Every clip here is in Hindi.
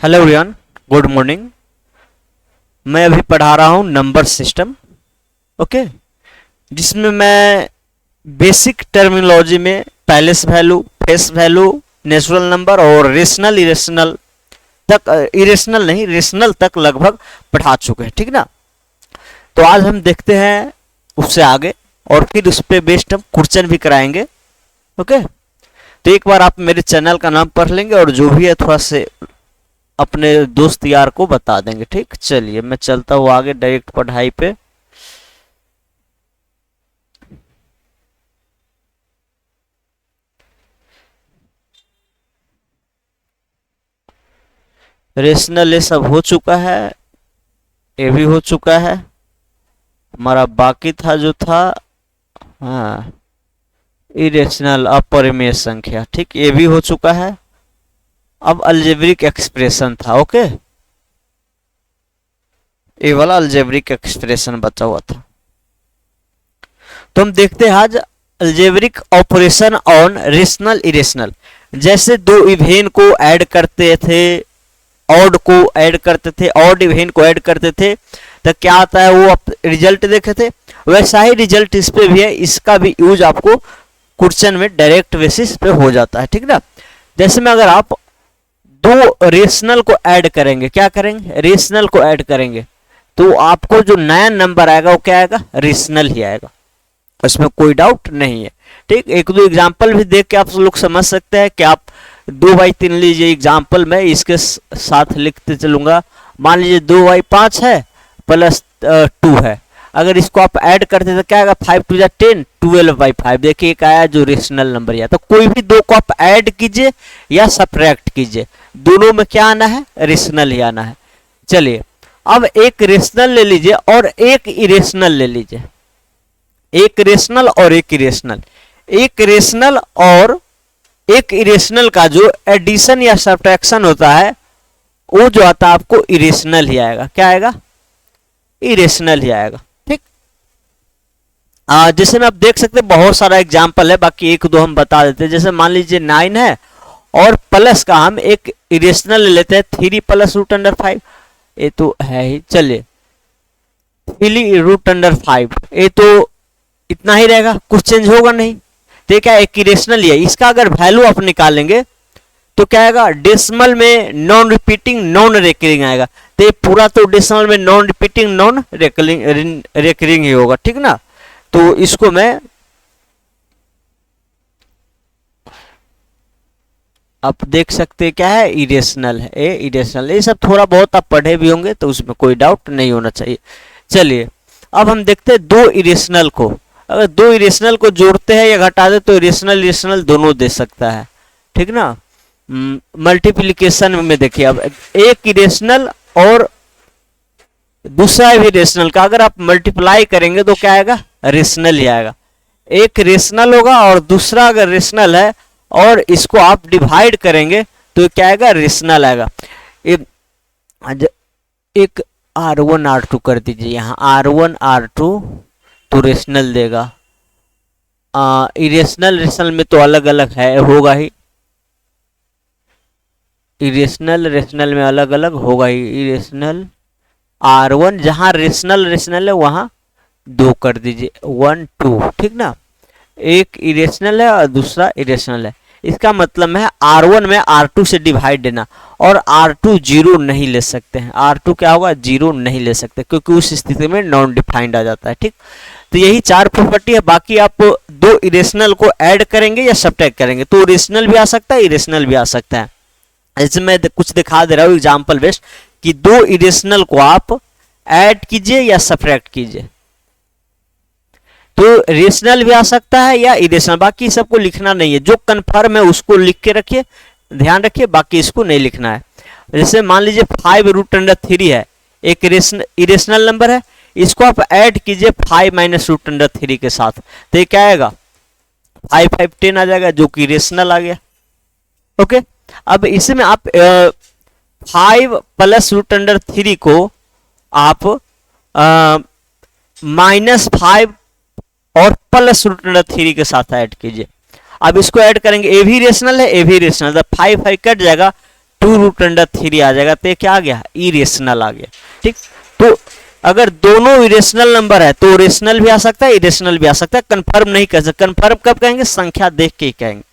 Hello everyone, good morning. मैं अभी पढ़ा रहा हूँ नंबर सिस्टम, ओके, जिसमें मैं बेसिक टर्मिनोलॉजी में palace value, face value, natural number और रेशनल इरेशनल तक, इरेशनल नहीं रेशनल तक लगभग पढ़ा चुके हैं, ठीक ना। तो आज हम देखते हैं उससे आगे और फिर उस पर बेस्ड हम क्वेश्चन भी कराएंगे, ओके। तो एक बार आप मेरे चैनल का नाम पढ़ लेंगे और जो भी है थोड़ा से अपने दोस्त यार को बता देंगे, ठीक। चलिए मैं चलता हूँ आगे डायरेक्ट पढ़ाई पे। रेशनल ये सब हो चुका है, ये भी हो चुका है। हमारा बाकी था जो था, हाँ, इरेशनल अपरिमेय संख्या, ठीक, ये भी हो चुका है। अब अलजेब्रिक एक्सप्रेशन था, ओके, ये वाला अलजेब्रिक एक्सप्रेशन बचा हुआ था। तो हम देखते हैं आज algebraic operation on rational irrational. जैसे दो इवेन को ऐड करते थे, ऑड को ऐड करते थे, ऑड इवेन को ऐड करते थे, तो क्या आता है वो रिजल्ट देखे थे, वैसा ही रिजल्ट इस पे भी है। इसका भी यूज आपको क्वेश्चन में डायरेक्ट बेसिस पे हो जाता है, ठीक ना। जैसे में अगर आप दो रेशनल को ऐड करेंगे, क्या करेंगे, रेशनल को ऐड करेंगे, तो आपको जो नया नंबर आएगा वो क्या आएगा, रेशनल ही आएगा, उसमें कोई डाउट नहीं है, ठीक। एक दो एग्जांपल भी देख के आप लोग समझ सकते हैं कि आप 2/3 लीजिए एग्जांपल, में इसके साथ लिखते चलूंगा। मान लीजिए 2/5 है प्लस 2 है, अगर इसको आप ऐड करते तो क्या आएगा, 5 2 10, 12/5। देखिए एक आया जो रेशनल नंबर या, तो कोई भी दो को आप ऐड कीजिए या सब्ट्रैक्ट कीजिए, दोनों में क्या आना है, रेशनल ही आना है। चलिए अब एक रेशनल ले लीजिए और एक इरेशनल ले लीजिए, एक रेशनल और एक इरेशनल। एक रेशनल और एक इरेशनल का जो एडिशन या सब्ट्रैक्शन होता है वो जो आता है आपको इरेशनल ही आएगा, क्या आएगा, इरेशनल ही आएगा, ठीक। जैसे में आप देख सकते हैं बहुत सारा एग्जांपल है, बाकी एक दो हम बता देते हैं। जैसे मान लीजिए 9 है और प्लस का हम एक इरेशनल ले लेते हैं 3 + √5, ये तो है ही। चलिए 3 √5, ये तो इतना ही रहेगा, कुछ चेंज होगा नहीं। तो क्या एक इरेशनल ही है, इसका अगर वैल्यू आप निकालेंगे तो क्या आएगा, डेसिमल में नॉन रिपीटिंग नॉन रेकरिंग आएगा। तो ये पूरा तो डेसिमल में नॉन रिपीटिंग नॉन रेकरिंग ही होगा, ठीक ना। तो इसको मैं आप देख सकते हैं क्या है, इरेशनल है, ये इरेशनल। ये सब थोड़ा बहुत आप पढ़े भी होंगे तो उसमें कोई डाउट नहीं होना चाहिए। चलिए अब हम देखते हैं दो इरेशनल को, अगर दो इरेशनल को जोड़ते हैं या घटा दे तो इरेशनल इरेशनल दोनों दे सकता है, ठीक ना। मल्टीप्लिकेशन में देखिए, अब एक इरेशनल और दूसरा भी रेशनल का अगर आप मल्टीप्लाई करेंगे तो क्या आएगा, रेशनल ही आएगा। एक रेशनल होगा और दूसरा अगर रेशनल है और इसको आप डिवाइड करेंगे तो क्या आएगा, रेशनल आएगा। एक R1 R2 कर दीजिए, यहाँ R1 R2 तो रेशनल देगा। इरेशनल रेशनल में तो अलग अलग है, होगा ही, इरेशनल रेशनल में अलग अलग होगा ही। इरेशनल R1 जहां रेशनल रेशनल है वहां 2 कर दीजिए, 1 2, ठीक ना। एक इरेशनल है और दूसरा इरेशनल है, इसका मतलब है R1 में R2 से डिवाइड देना, और R2 0 नहीं ले सकते हैं, R2 क्या होगा, 0 नहीं ले सकते, क्योंकि उस स्थिति में नॉन डिफाइंड आ जाता है, ठीक। तो यही 4 प्रॉपर्टी है। बाकी आप दो इरेशनल को ऐड करेंगे या सब्ट्रैक्ट करेंगे तो रेशनल भी आ सकता है, इरेशनल भी आ सकता है। जैसे मैं कुछ दिखा दे रहा हूँ एग्जाम्पल बेस्ड, कि दो इरेशनल को आप ऐड कीजिए या सब्ट्रैक्ट कीजिए तो रेशनल भी आ सकता है या इरेशनल। बाकी सबको लिखना नहीं है, जो कन्फर्म है उसको लिख के रखिए, ध्यान रखिए, बाकी इसको नहीं लिखना है। जैसे मान लीजिए 5 √3 है, एक इरेशनल नंबर है, इसको आप ऐड कीजिए 5 - √3 के साथ, तो ये क्या आएगा, 5 5 10 आ जाएगा, जो कि रेशनल आ गया, ओके। अब इसमें आप 5 + √3 को आप -5 और प्लस √3 के साथ ऐड कीजिए। अब इसको ऐड करेंगे, ए भी रेशनल है, ए भी रेशनल है, 5 5 कट जाएगा, 2√3 आ जाएगा, तो ये क्या आ गया, इरेशनल आ गया। ठीक, तो अगर दोनों इरेशनल नंबर है तो रेशनल भी आ सकता है, इरेशनल भी आ सकता है। कंफर्म नहीं कर सकते, कंफर्म कब कहेंगे, संख्या देख के ही कहेंगे,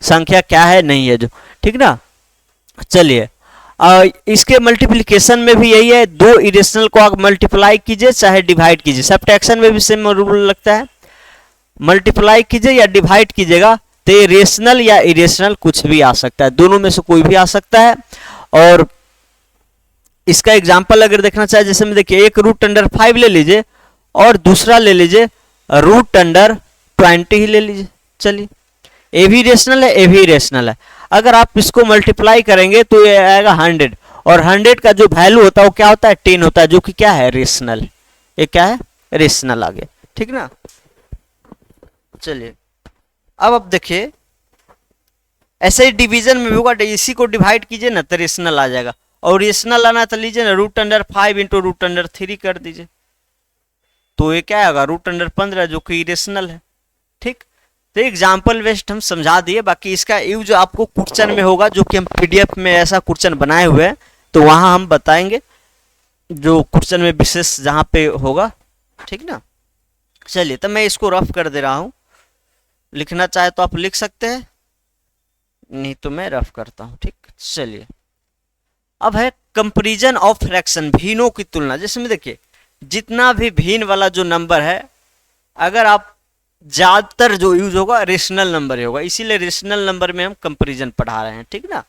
संख्या क्या है नहीं है जो, ठीक ना। चलिए इसके मल्टीप्लिकेशन में भी यही है, दो इरेशनल को आप मल्टीप्लाई कीजिए चाहे डिवाइड कीजिए, सब्ट्रैक्शन में भी सेम रूल लगता है, मल्टीप्लाई कीजिए या डिवाइड कीजिएगा तो ये रेशनल या इरेशनल कुछ भी आ सकता है, दोनों में से कोई भी आ सकता है। और इसका एग्जाम्पल अगर देखना चाहे, जैसे में देखिए एक √5 ले लीजिए और दूसरा ले लीजिए √20 ही ले लीजिए। चलिए ए भी रेशनल है, ए भी रेशनल है। अगर आप इसको मल्टीप्लाई करेंगे तो ये आएगा 100, और 100 का जो वैल्यू होता है वो क्या होता है, 10 होता है, जो कि क्या है, रेशनल। ये क्या है, रेशनल आ गया, ठीक ना। चलिए अब देखिए ऐसे ही डिवीजन में भी होगा, इसी को डिवाइड कीजिए ना तो रेशनल आ जाएगा, और रेशनल आना तो लीजिए ना √5 इंटू √3 कर दीजिए, तो ये क्या आएगा √15 जो कि रेशनल है। ठीक, तो एग्जाम्पल बेस्ड हम समझा दिए, बाकी इसका यूज आपको क्वेश्चन में होगा, जो कि हम पीडीएफ में ऐसा क्वेश्चन बनाए हुए हैं, तो वहां हम बताएंगे जो क्वेश्चन में विशेष जहां पे होगा, ठीक ना। चलिए तो मैं इसको रफ कर दे रहा हूं, लिखना चाहे तो आप लिख सकते हैं, नहीं तो मैं रफ करता हूं। ठीक, चलिए अब है कंपैरिजन ऑफ फ्रैक्शन, भिन्नों की तुलना। जैसे में देखिए जितना भी भिन्न वाला जो नंबर है, अगर आप ज्यादातर जो यूज होगा रेशनल नंबर ही होगा, इसीलिए रेशनल नंबर में हम कंपैरिजन पढ़ा रहे हैं, ठीक ना।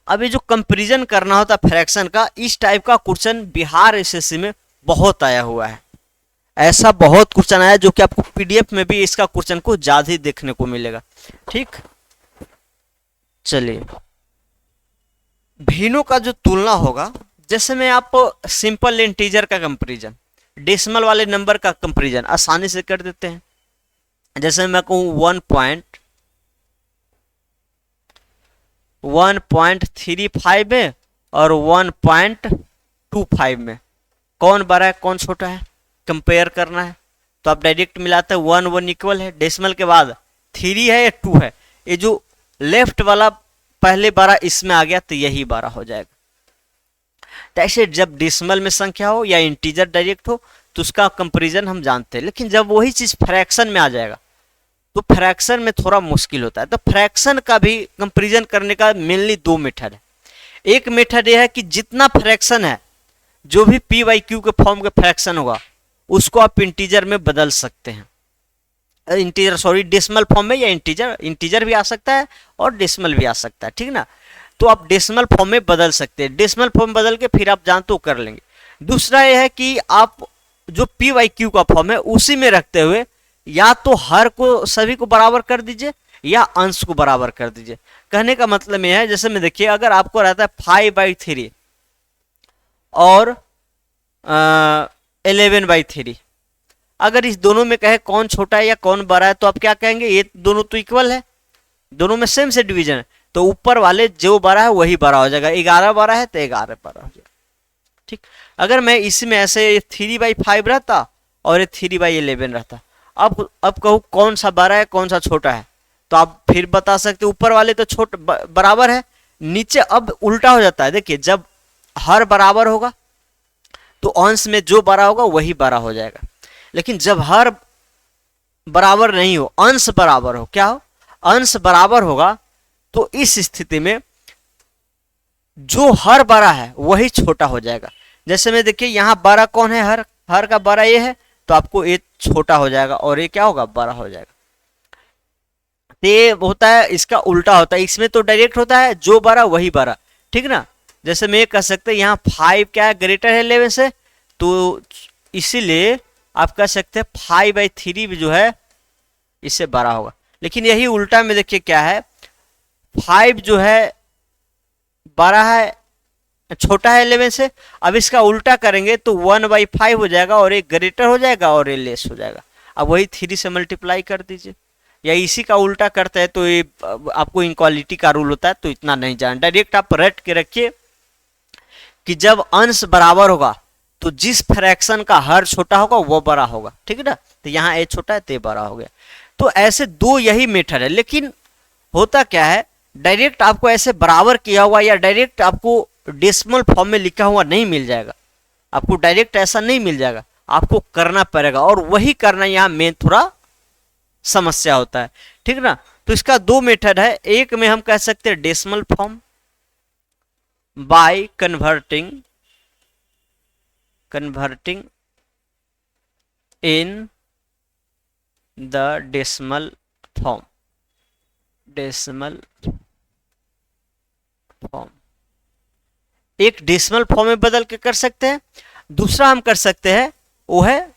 अब ये जो कंपैरिजन करना होता है फ्रैक्शन का, इस टाइप का क्वेश्चन बिहार एसएससी में बहुत आया हुआ है, ऐसा बहुत क्वेश्चन आया जो कि आपको पीडीएफ में भी इसका क्वेश्चन को ज्यादा ही देखने को मिलेगा। ठीक, चलिए भिन्नों का जो तुलना होगा, जैसे में आप सिंपल इंटीजर का कंपैरिजन, डेसिमल वाले नंबर का कंपैरिजन आसानी से कर देते हैं। जैसे मैं कहूं 1.35 में और 1.25 में कौन बड़ा है कौन छोटा है, कंपेयर करना है, तो आप डायरेक्ट मिलाते हैं 1 1 इक्वल है, डेसिमल के बाद 3 है या 2 है, ये जो लेफ्ट वाला पहले 12 इसमें आ गया तो यही 12 हो जाएगा। तो ऐसे जब डेसिमल में संख्या हो या इंटीजर डायरेक्ट हो तो उसका कंपैरिजन हम जानते हैं, लेकिन जब वही चीज फ्रैक्शन में आ जाएगा तो फ्रैक्शन में थोड़ा मुश्किल होता है। तो फ्रैक्शन का भी कंपैरिजन करने का मेनली दो मेथड है। एक मेथड यह है कि जितना फ्रैक्शन है, जो भी p/q के फॉर्म के फ्रैक्शन होगा उसको आप इंटीजर में बदल सकते हैं, डेसिमल फॉर्म में, या इंटीजर भी आ सकता है और डेसिमल भी आ सकता है, ठीक ना। तो आप डेसिमल फॉर्म में बदल सकते हैं, डेसिमल फॉर्म बदल के फिर आप जानते हो कर लेंगे। दूसरा यह है कि आप जो p/q का फॉर्म है उसी में रखते हुए या तो हर को सभी को बराबर कर दीजिए या अंश को बराबर कर दीजिए। कहने का मतलब यह है, जैसे में देखिए अगर आपको रहता है 5/3 और 11/3, अगर इस दोनों में कहे कौन छोटा है या कौन बड़ा है तो आप क्या कहेंगे, ये दोनों तो इक्वल है, दोनों में सेम से डिवीजन है, तो ऊपर वाले जो बड़ा है वही बड़ा हो जाएगा। 11 बड़ा है तो 11 बड़ा हो जाएगा। ठीक, अगर मैं इसमें ऐसे 3/5 रहता और ये 3/11 रहता, अब कहूँ कौन सा बड़ा है कौन सा छोटा है, तो आप फिर बता सकते ऊपर वाले तो छोटे बराबर है, नीचे अब उल्टा हो जाता है। देखिए जब हर बराबर होगा तो अंश में जो बड़ा होगा वही बड़ा हो जाएगा, लेकिन जब हर बराबर नहीं हो, अंश बराबर हो, क्या हो, अंश बराबर होगा, तो इस स्थिति में जो हर बड़ा है वही छोटा हो जाएगा। जैसे में देखिए यहां बड़ा कौन है, हर का बड़ा ये है, तो आपको ये छोटा हो जाएगा और ये क्या होगा, बड़ा हो जाएगा। तो ये होता है, इसका उल्टा होता है, इसमें तो डायरेक्ट होता है जो बड़ा वही बड़ा, ठीक ना। जैसे मैं ये कह सकते हैं यहाँ 5 क्या है, ग्रेटर है 11 से, तो इसीलिए आप कह सकते हैं 5/3 भी जो है इससे बड़ा होगा। लेकिन यही उल्टा में देखिए क्या है, 5 जो है बड़ा है, छोटा है 11 से, अब इसका उल्टा करेंगे तो 1/5 हो जाएगा और एक ग्रेटर हो जाएगा और ये लेस हो जाएगा। अब वही 3 से मल्टीप्लाई कर दीजिए, या इसी का उल्टा करते हैं तो ये आपको इनक्वालिटी का रूल होता है, तो इतना नहीं जान, डायरेक्ट आप रट के रखिए कि जब अंश बराबर होगा तो जिस फ्रैक्शन का हर छोटा होगा वो बड़ा होगा, ठीक है ना। तो यहाँ ए छोटा है तो बड़ा हो गया। तो ऐसे दो यही मेथड है, लेकिन होता क्या है, डायरेक्ट आपको ऐसे बराबर किया हुआ या डायरेक्ट आपको डेसिमल फॉर्म में लिखा हुआ नहीं मिल जाएगा, आपको डायरेक्ट ऐसा नहीं मिल जाएगा, आपको करना पड़ेगा, और वही करना यहाँ मेन थोड़ा समस्या होता है, ठीक ना। तो इसका दो मेथड है, एक में हम कह सकते हैं decimal form by converting in the decimal form, एक डेसिमल फॉर्म में बदल के कर सकते हैं। दूसरा हम कर सकते हैं वो है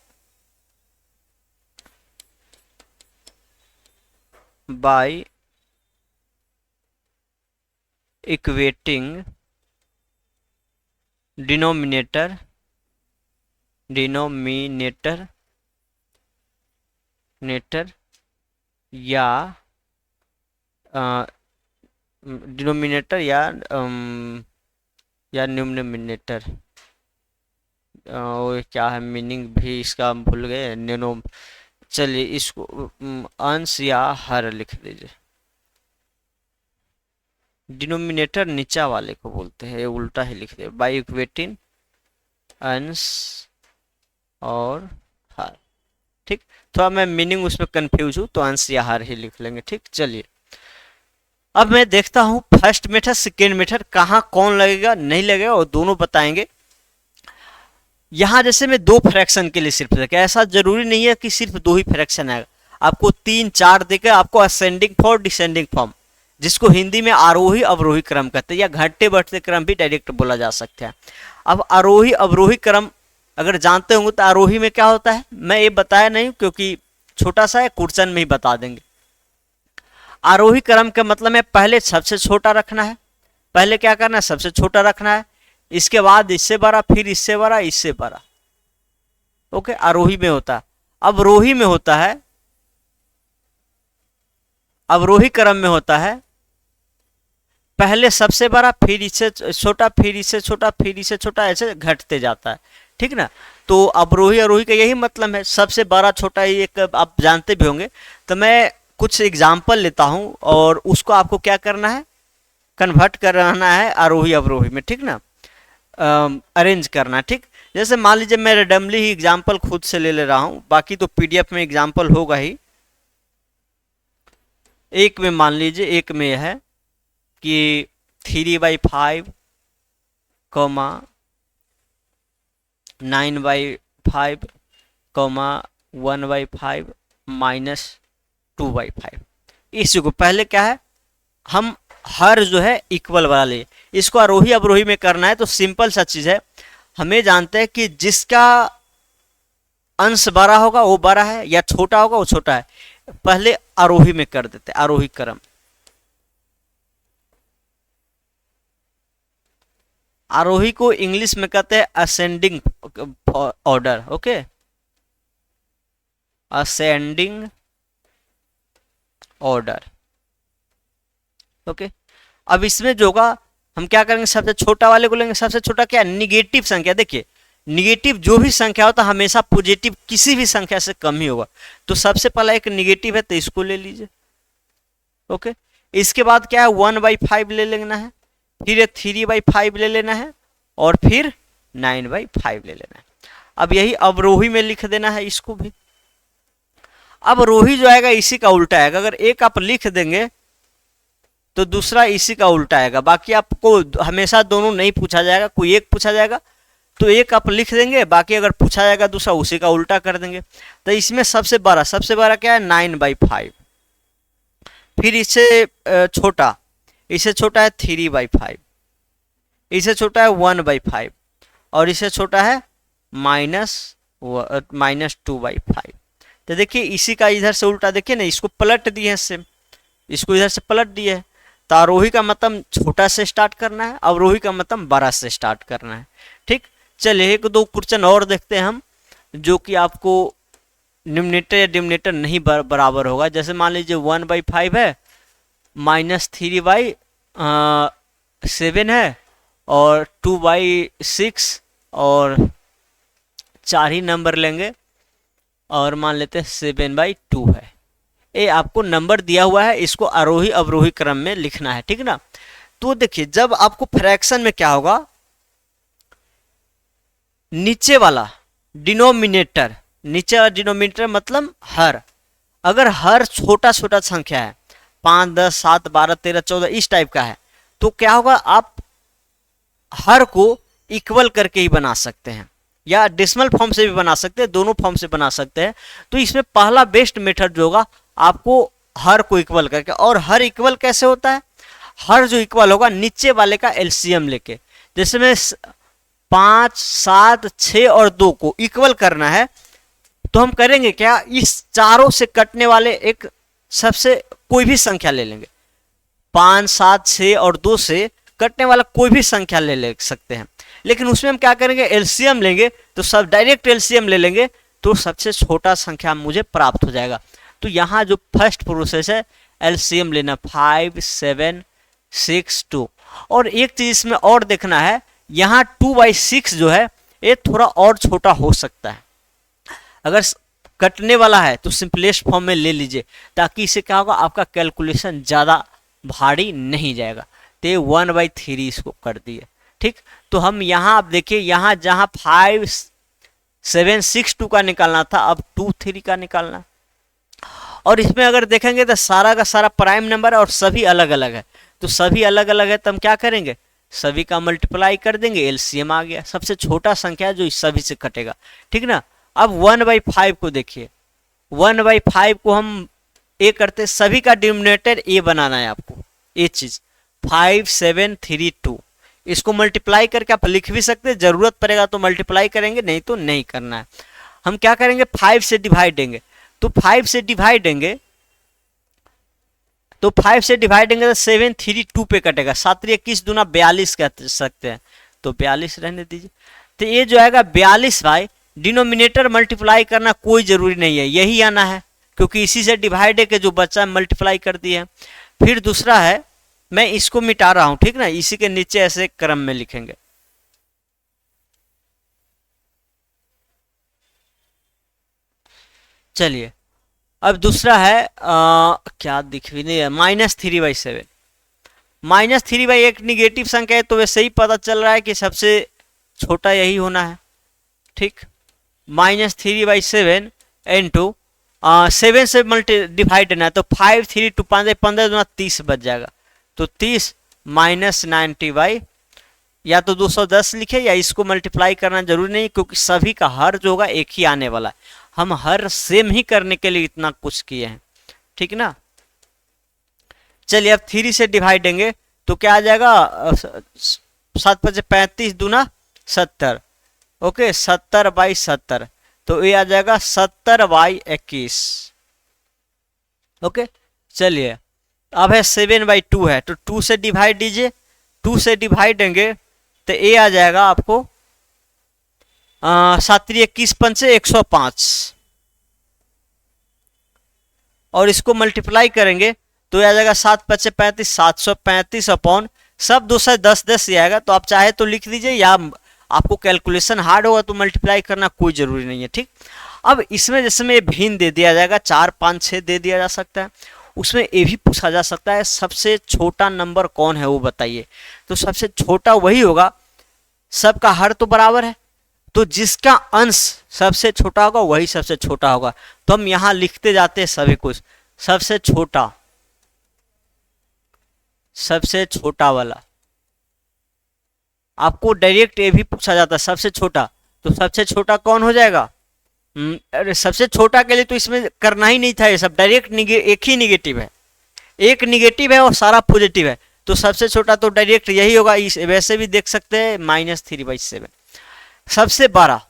बाय इक्वेटिंग डिनोमिनेटर या डिनोमिनेटर या न्यूमरेटर, वो क्या है मीनिंग भी इसका भूल गए, चलिए इसको अंश या हर लिख दीजिए। डिनोमिनेटर नीचा वाले को बोलते हैं, उल्टा ही लिख दे, बाय इक्वेटिंग अंश और हर, ठीक। थोड़ा मैं मीनिंग उसमें कंफ्यूज हूँ तो अंश या हर ही लिख लेंगे, ठीक। चलिए अब मैं देखता हूँ फर्स्ट मेथड सेकेंड मेथड कहाँ कौन लगेगा नहीं लगेगा, और दोनों बताएंगे। यहाँ जैसे मैं दो फ्रैक्शन के लिए सिर्फ देखा, ऐसा जरूरी नहीं है कि सिर्फ दो ही फ्रैक्शन आएगा, आपको 3 4 देकर आपको असेंडिंग फॉर्म डिसेंडिंग फॉर्म, जिसको हिंदी में आरोही अवरोही क्रम कहते हैं, या घटते बढ़ते क्रम भी डायरेक्ट बोला जा सकता है। अब आरोही अवरोही क्रम अगर जानते होंगे तो आरोही में क्या होता है, मैं ये बताया नहीं क्योंकि छोटा सा है, क्वेश्चन में ही बता देंगे। आरोही क्रम का मतलब है पहले सबसे छोटा रखना है, पहले क्या करना है सबसे छोटा रखना है, इसके बाद इससे बड़ा, फिर इससे बड़ा, इससे बड़ा, ओके। आरोही में होता है। अवरोही में होता है, अवरोही क्रम में होता है पहले सबसे बड़ा, फिर इससे छोटा, फिर इससे छोटा, फिर इससे छोटा, ऐसे घटते जाता है, ठीक ना। तो अवरोही अवरोही का यही मतलब है, सबसे बड़ा छोटा, ही एक आप जानते भी होंगे। तो मैं कुछ एग्जाम्पल लेता हूं और उसको आपको क्या करना है, कन्वर्ट करना है आरोही अवरोही में, ठीक ना, अरेंज करना, ठीक। जैसे मान लीजिए मैं रेडमली ही एग्जाम्पल खुद से ले रहा हूं, बाकी तो पीडीएफ में एग्जाम्पल होगा ही। एक में मान लीजिए, एक में यह है कि 3/5 9/5 1/5 -2/5। इस को पहले क्या है, हम हर जो है इक्वल वाला ले, इसको आरोही अवरोही में करना है तो सिंपल सा चीज है, हमें जानते हैं कि जिसका अंश बड़ा होगा वो बड़ा है, या छोटा होगा वो छोटा है, पहले आरोही में कर देते हैं, आरोही क्रम। आरोही को इंग्लिश में कहते हैं ascending order, okay, ascending order, okay. अब इसमें जो होगा हम क्या करेंगे, सबसे छोटा वाले को लेंगे, सबसे छोटा क्या, निगेटिव संख्या। देखिए निगेटिव जो भी संख्या होता है हमेशा पॉजिटिव किसी भी संख्या से कम ही होगा, तो सबसे पहला एक निगेटिव है तो इसको ले लीजिए, ओके। इसके बाद क्या है 1/5 ले लेना है, फिर 3/5 ले लेना है, और फिर 9/5 ले लेना है। अब यही अवरोही में लिख देना है इसको भी। अब रोही जो आएगा इसी का उल्टा आएगा, अगर एक आप लिख देंगे तो दूसरा इसी का उल्टा आएगा, बाकी आपको हमेशा दोनों नहीं पूछा जाएगा, कोई एक पूछा जाएगा तो एक आप लिख देंगे, बाकी अगर पूछा जाएगा दूसरा उसी का उल्टा कर देंगे। तो इसमें सबसे बड़ा क्या है 9/5, फिर इससे छोटा, इससे छोटा है 3/5, इससे छोटा है 1/5, और इससे छोटा है -2/5। तो देखिए इसी का इधर से उल्टा, देखिए ना, इसको पलट दिए सेम, इसको इधर से पलट दिए है। तो आरोही का मतलब छोटा से स्टार्ट करना है, अवरोही का मतलब बड़ा से स्टार्ट करना है, ठीक। चलिए एक दो क्वेश्चन और देखते हैं हम, जो कि आपको न्यूमरेटर या डिनोमिनेटर नहीं बराबर होगा। जैसे मान लीजिए 1/5 है, -3/7 है, और 2/6, और 4 ही नंबर लेंगे, और मान लेते हैं 7/2 है, ये आपको नंबर दिया हुआ है, इसको आरोही अवरोही क्रम में लिखना है, ठीक ना। तो देखिए जब आपको फ्रैक्शन में क्या होगा, नीचे वाला डिनोमिनेटर, नीचे वाला डिनोमिनेटर मतलब हर, अगर हर छोटा छोटा संख्या है 5, 10, 7, 12, 13, 14 इस टाइप का है, तो क्या होगा, आप हर को इक्वल करके ही बना सकते हैं या डेसिमल फॉर्म से भी बना सकते हैं, दोनों फॉर्म से बना सकते हैं। तो इसमें पहला बेस्ट मेथड जो होगा आपको हर को इक्वल करके, और हर इक्वल कैसे होता है, हर जो इक्वल होगा नीचे वाले का एलसीएम लेके, जैसे में 5, 7, 6 और 2 को इक्वल करना है, तो हम करेंगे क्या, इस चारों से कटने वाले एक सबसे कोई भी संख्या ले लेंगे, 5, 7, 6 और 2 से कटने वाला कोई भी संख्या ले सकते हैं, लेकिन उसमें हम क्या करेंगे, एलसीएम लेंगे, तो सब डायरेक्ट एलसीएम ले लेंगे, तो सबसे छोटा संख्या मुझे प्राप्त हो जाएगा। तो यहाँ जो फर्स्ट प्रोसेस है एलसीएम लेना, 5, 7, 6, 2। और एक चीज इसमें और देखना है, यहाँ 2/6 जो है ये थोड़ा और छोटा हो सकता है, अगर कटने वाला है तो सिंपलेस्ट फॉर्म में ले लीजिए, ताकि इससे क्या होगा, आपका कैलकुलेशन ज़्यादा भारी नहीं जाएगा। तो 1/3 इसको कर दिए, ठीक। तो हम यहाँ आप देखिए, यहाँ जहाँ 5, 7, 6, 2 का निकालना था, अब 2, 3 का निकालना। और इसमें अगर देखेंगे तो सारा का सारा प्राइम नंबर है और सभी अलग अलग है, तो सभी अलग अलग है तो हम क्या करेंगे, सभी का मल्टीप्लाई कर देंगे, एलसीएम आ गया, सबसे छोटा संख्या जो इस सभी से कटेगा, ठीक ना। अब 1/5 को देखिए, 1/5 को हम ए करते, सभी का डिनोमिनेटर ए बनाना है आपको, ये चीज 5, 7, 3, 2, इसको मल्टीप्लाई करके आप लिख भी सकते हैं, जरूरत पड़ेगा तो मल्टीप्लाई करेंगे, नहीं तो नहीं करना है। हम क्या करेंगे, 5 से डिवाइड देंगे, तो 5 से डिवाइड देंगे, तो 5 से डिवाइड देंगे तो 7, 3, 2 पे कटेगा, 7, 21 दूना 42 कह सकते हैं, तो 42 रहने दीजिए। तो ये जो आएगा 42 भाई, डिनोमिनेटर मल्टीप्लाई करना कोई जरूरी नहीं है, यही आना है, क्योंकि इसी से डिवाइड है कि जो बच्चा मल्टीप्लाई कर दिया है। फिर दूसरा है, मैं इसको मिटा रहा हूं, ठीक ना, इसी के नीचे ऐसे क्रम में लिखेंगे। चलिए अब दूसरा है क्या दिख भी नहीं है, -3/7। -3 एक निगेटिव संख्या है, तो वैसे ही पता चल रहा है कि सबसे छोटा यही होना है, ठीक। -3/7 इंटू 7 से डिवाइड करना है, तो 5, 3, 2, 5, 15 दूना 30 बच जाएगा, तो 30 -90 या तो 210 लिखे, या इसको मल्टीप्लाई करना जरूरी नहीं, क्योंकि सभी का हर जो होगा एक ही आने वाला है, हम हर सेम ही करने के लिए इतना कुछ किए हैं, ठीक ना। चलिए अब 3 से डिवाइड देंगे तो क्या आ जाएगा, 7, 5, 35 दूना 70, ओके, 70/70, तो ये आ जाएगा 70/21, ओके। चलिए अब है 7/2 है, तो 2 से डिवाइड दीजिए, 2 से डिवाइड देंगे तो ये आ जाएगा आपको 7, 21, 5 105, और इसको मल्टीप्लाई करेंगे तो आ जाएगा 7, 5, 35, 735 अपॉन सब 2 से 10 ही आएगा, तो आप चाहे तो लिख दीजिए, या आपको कैलकुलेशन हार्ड होगा तो मल्टीप्लाई करना कोई जरूरी नहीं है, ठीक। अब इसमें जैसे में भिन्न दे दिया जाएगा, 4, 5, 6 दे दिया जा सकता है, उसमें ये भी पूछा जा सकता है सबसे छोटा नंबर कौन है वो बताइए, तो सबसे छोटा वही होगा, सबका हर तो बराबर है, तो जिसका अंश सबसे छोटा होगा वही सबसे छोटा होगा, तो हम यहां लिखते जाते हैं सभी कुछ, सबसे छोटा, सबसे छोटा वाला, आपको डायरेक्ट ये भी पूछा जाता है सबसे छोटा, तो सबसे छोटा कौन हो जाएगा, अरे सबसे छोटा के लिए तो इसमें करना ही नहीं था, ये सब डायरेक्ट एक ही निगेटिव है, एक निगेटिव है और सारा पॉजिटिव है, तो सबसे छोटा तो डायरेक्ट यही होगा, इस वैसे भी देख सकते हैं -3/7। सबसे बड़ा,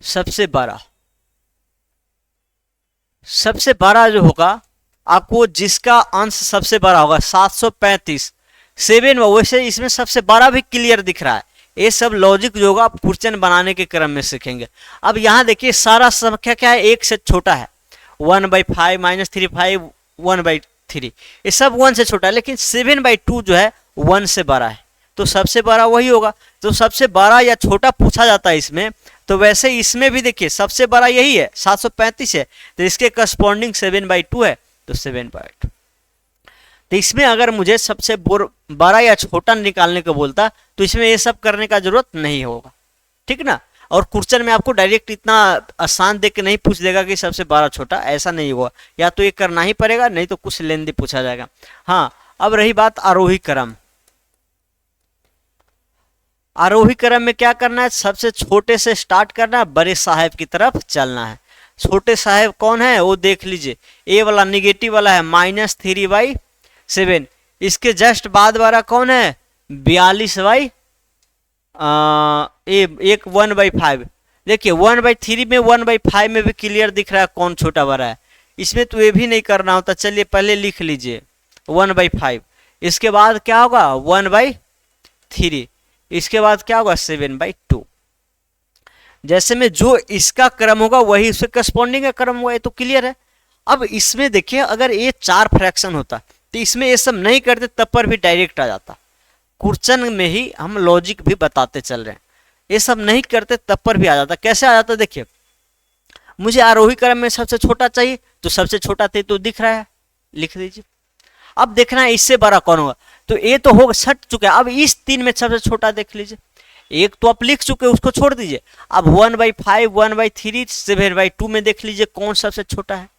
सबसे बड़ा, सबसे बड़ा जो होगा आपको, जिसका अंश सबसे बड़ा होगा 735, 7, वैसे इसमें सबसे बड़ा भी क्लियर दिख रहा है, ये सब लॉजिक जो होगा आप क्वेश्चन बनाने के क्रम में सीखेंगे। अब यहाँ देखिए सारा संख्या क्या है, एक से छोटा है, 1/5 -3/5 1/3, ये सब 1 से छोटा है, लेकिन 7/2 जो है 1 से बड़ा है, तो तो सबसे बड़ा वही होगा। तो सबसे बड़ा या छोटा पूछा जाता है इसमें, तो वैसे इसमें भी देखिए सबसे बड़ा यही है 735 है, तो इसके करस्पॉन्डिंग 7/2 है, तो 7/2। तो इसमें अगर मुझे सबसे बड़ा या छोटा निकालने को बोलता तो इसमें ये सब करने का जरूरत नहीं होगा, ठीक ना। और क्वेश्चन में आपको डायरेक्ट इतना आसान देख के नहीं पूछ देगा कि सबसे बड़ा छोटा, ऐसा नहीं होगा, या तो ये करना ही पड़ेगा, नहीं तो कुछ लेंदी पूछा जाएगा। हाँ, अब रही बात आरोही क्रम। आरोही क्रम में क्या करना है, सबसे छोटे से स्टार्ट करना है, बड़े साहब की तरफ चलना है। छोटे साहब कौन है वो देख लीजिए, ए वाला निगेटिव वाला है -3/7। इसके जस्ट बाद वाला कौन है 42 एक 1/5। देखिए 1/3 में 1/5 में भी क्लियर दिख रहा है कौन छोटा बड़ा है, इसमें तो ये भी नहीं करना होता। चलिए पहले लिख लीजिए 1/5, इसके बाद क्या होगा 1/3, इसके बाद क्या होगा 7/2। जैसे में जो इसका क्रम होगा वही उसके करस्पॉन्डिंग का क्रम होगा, ये तो क्लियर है। अब इसमें देखिए अगर ये 4 फ्रैक्शन होता तो इसमें ये सब नहीं करते तब पर भी डायरेक्ट आ जाता। क्वेश्चन में ही हम लॉजिक भी बताते चल रहे हैं, ये सब नहीं करते तब पर भी आ जाता। कैसे आ जाता देखिए, मुझे आरोही क्रम में सबसे छोटा चाहिए, तो सबसे छोटा तो दिख रहा है, लिख दीजिए। अब देखना है इससे बड़ा कौन होगा, तो ये तो होगा सट चुका है। अब इस 3 में सबसे छोटा देख लीजिए, एक तो आप लिख चुके उसको छोड़ दीजिए। अब 1/5 1/3 7/2 में देख लीजिए कौन सबसे छोटा है,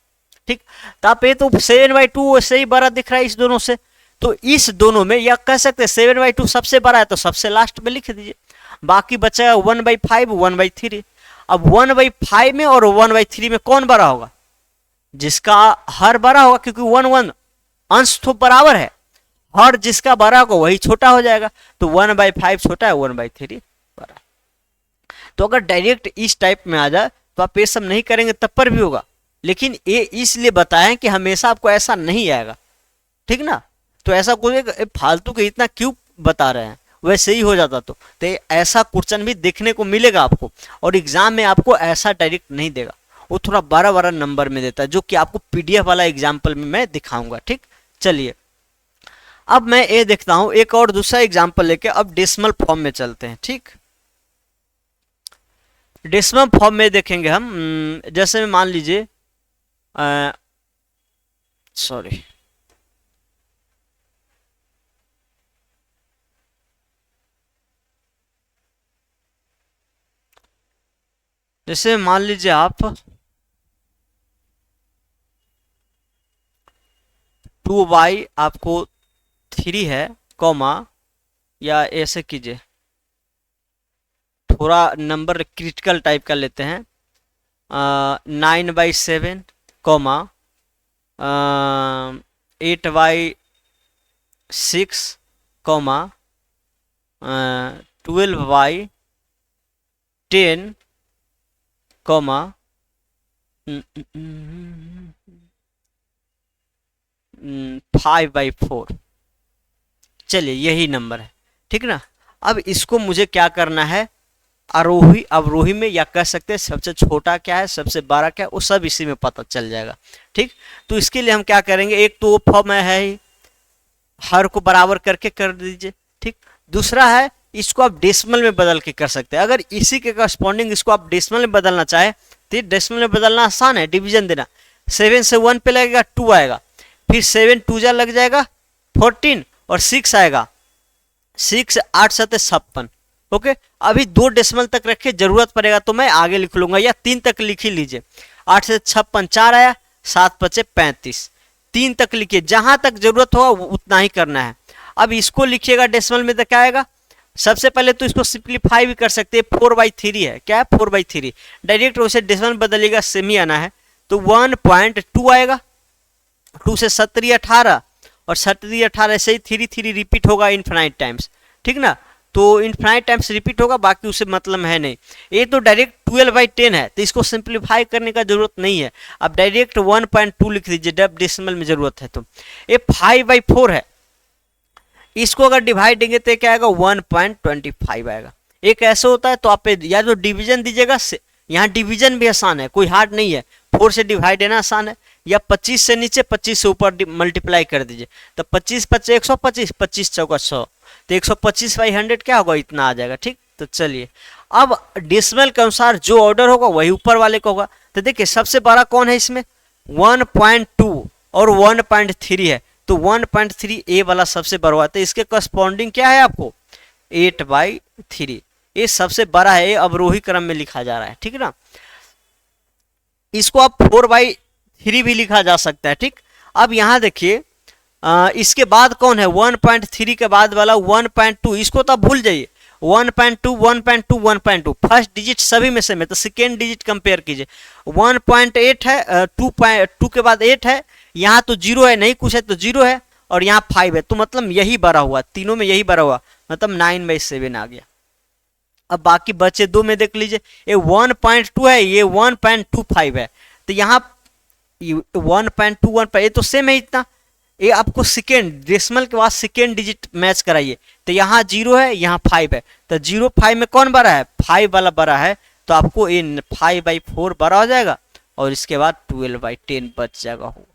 ठीक। तो आप ये तो 7/2 वैसे ही बड़ा दिख रहा है इस दोनों से, तो इस दोनों में या कह सकते हैं 7/2 सबसे बड़ा है तो सबसे लास्ट में लिख दीजिए, बाकी बचेगा 1/5 1/3। अब 1/5 में और 1/3 में कौन बड़ा होगा, जिसका हर बड़ा होगा, क्योंकि 1 अंश तो बराबर है, हर जिसका बड़ा होगा वही छोटा हो जाएगा। तो 1/5 छोटा है, 1/3 बड़ा। तो अगर डायरेक्ट इस टाइप में आ जाए तो आप ये सब नहीं करेंगे तब पर भी होगा, लेकिन ये इसलिए बताएं कि हमेशा आपको ऐसा नहीं आएगा, ठीक ना। तो ऐसा कोई फालतू के इतना क्यों बता रहे हैं, वैसे ही हो जाता। तो ऐसा क्वेश्चन भी देखने को मिलेगा आपको, और एग्जाम में आपको ऐसा डायरेक्ट नहीं देगा, वो थोड़ा बड़ा बड़ा नंबर में देता है, जो कि आपको पीडीएफ वाला एग्जाम्पल में मैं दिखाऊंगा, ठीक। चलिए अब मैं ये देखता हूं एक और दूसरा एग्जाम्पल लेके, अब डेसिमल फॉर्म में चलते हैं, ठीक। डेसिमल फॉर्म में देखेंगे हम, जैसे में मान लीजिए सॉरी जैसे मान लीजिए आप 2y आपको 3 है कॉमा, या ऐसे कीजिए थोड़ा नंबर क्रिटिकल टाइप का लेते हैं, 9/7 कॉमा 8/6 कॉमा 12/10 कॉमा 5/4। चलिए यही नंबर है, ठीक ना। अब इसको मुझे क्या करना है, आरोही अवरोही में, या कह सकते हैं सबसे छोटा क्या है सबसे बड़ा क्या है, वो सब इसी में पता चल जाएगा, ठीक। तो इसके लिए हम क्या करेंगे, एक तो वो फॉर्म है ही, हर को बराबर करके कर दीजिए, ठीक। दूसरा है इसको आप डेसिमल में बदल के कर सकते हैं। अगर इसी के करस्पॉन्डिंग इसको आप डेसिमल में बदलना चाहे तो डेसिमल में बदलना आसान है, डिवीजन देना। 7 से 1 पे लगेगा 2 आएगा, फिर 7 2 जा लग जाएगा 14 और 6 आएगा, 6 8 7 56। ओके, अभी 2 डेसिमल तक रखे, जरूरत पड़ेगा तो मैं आगे लिख लूंगा, या 3 तक लिख ही लीजिए। 8 से 56 4 आया, 7 5 35, 3 तक लिखिए, जहां तक जरूरत होगा उतना ही करना है। अब इसको लिखिएगा डेसिमल में तो क्या आएगा, सबसे पहले तो इसको सिंप्लीफाई भी कर सकते हैं, 4/3 है, क्या है 4/3, डायरेक्ट उसे डेसिमल बदलिएगा, सेमी आना है तो 1.2 आएगा। 2 से 17 18 और 17 18 ऐसे ही 3 3 रिपीट होगा इनफाइनाइट टाइम्स, ठीक ना। तो इनफाइनाइट टाइम्स रिपीट होगा, बाकी उसे मतलब है नहीं। ये तो डायरेक्ट 12/10 है, तो इसको सिंप्लीफाई करने का जरूरत नहीं है। अब डायरेक्ट 1.2 लिख दीजिए जब डेसिमल में जरूरत है। तो ये 5/4 है, इसको अगर डिवाइड देंगे तो क्या आएगा 1.25 आएगा। एक ऐसे होता है तो आप या तो डिवीजन दीजिएगा, यहाँ डिवीजन भी आसान है, कोई हार्ड नहीं है, 4 से डिवाइड देना आसान है, या 25 से नीचे 25 से ऊपर मल्टीप्लाई कर दीजिए, तो 25 25 125, 25 चौका 100, तो 125 बाई 100 क्या होगा, इतना आ जाएगा। ठीक, तो चलिए अब डेसिमल के अनुसार जो ऑर्डर होगा वही ऊपर वाले का होगा। तो देखिए सबसे बड़ा कौन है इसमें, 1.2 और 1.3 है, तो 1.3 ए वाला सबसे बड़ा हुआ, तो इसके करस्पॉन्डिंग क्या है आपको 8/3, ये सबसे बड़ा है, ये अवरोही क्रम में लिखा जा रहा है। ठीक है ना, इसको आप 4/3 भी लिखा जा सकता है। ठीक, अब यहाँ देखिए इसके बाद कौन है 1.3 के बाद वाला 1.2, इसको तो आप भूल जाइए, 1.2 1.2 1.2 फर्स्ट डिजिट सभी में सेम है, तो सेकेंड डिजिट कंपेयर कीजिए, 1.8 है, 2 के बाद 8 है, यहाँ तो 0 है, नहीं कुछ है तो 0 है, और यहाँ 5 है, तो मतलब यही बड़ा हुआ, तीनों में यही बड़ा हुआ, मतलब 9/7 आ गया। अब बाकी बचे दो में देख लीजिए, ये 1.2 है, ये 1.25 है, तो यहाँ 1.2 ये तो सेम है इतना, ये आपको सेकेंड डेसिमल के बाद सेकेंड डिजिट मैच कराइए, तो यहाँ 0 है, यहाँ 5 है, तो 0 5 में कौन बड़ा है, 5 वाला बड़ा है, तो आपको ये 5/4 बड़ा हो जाएगा, और इसके बाद 12/10 बच जाएगा हो,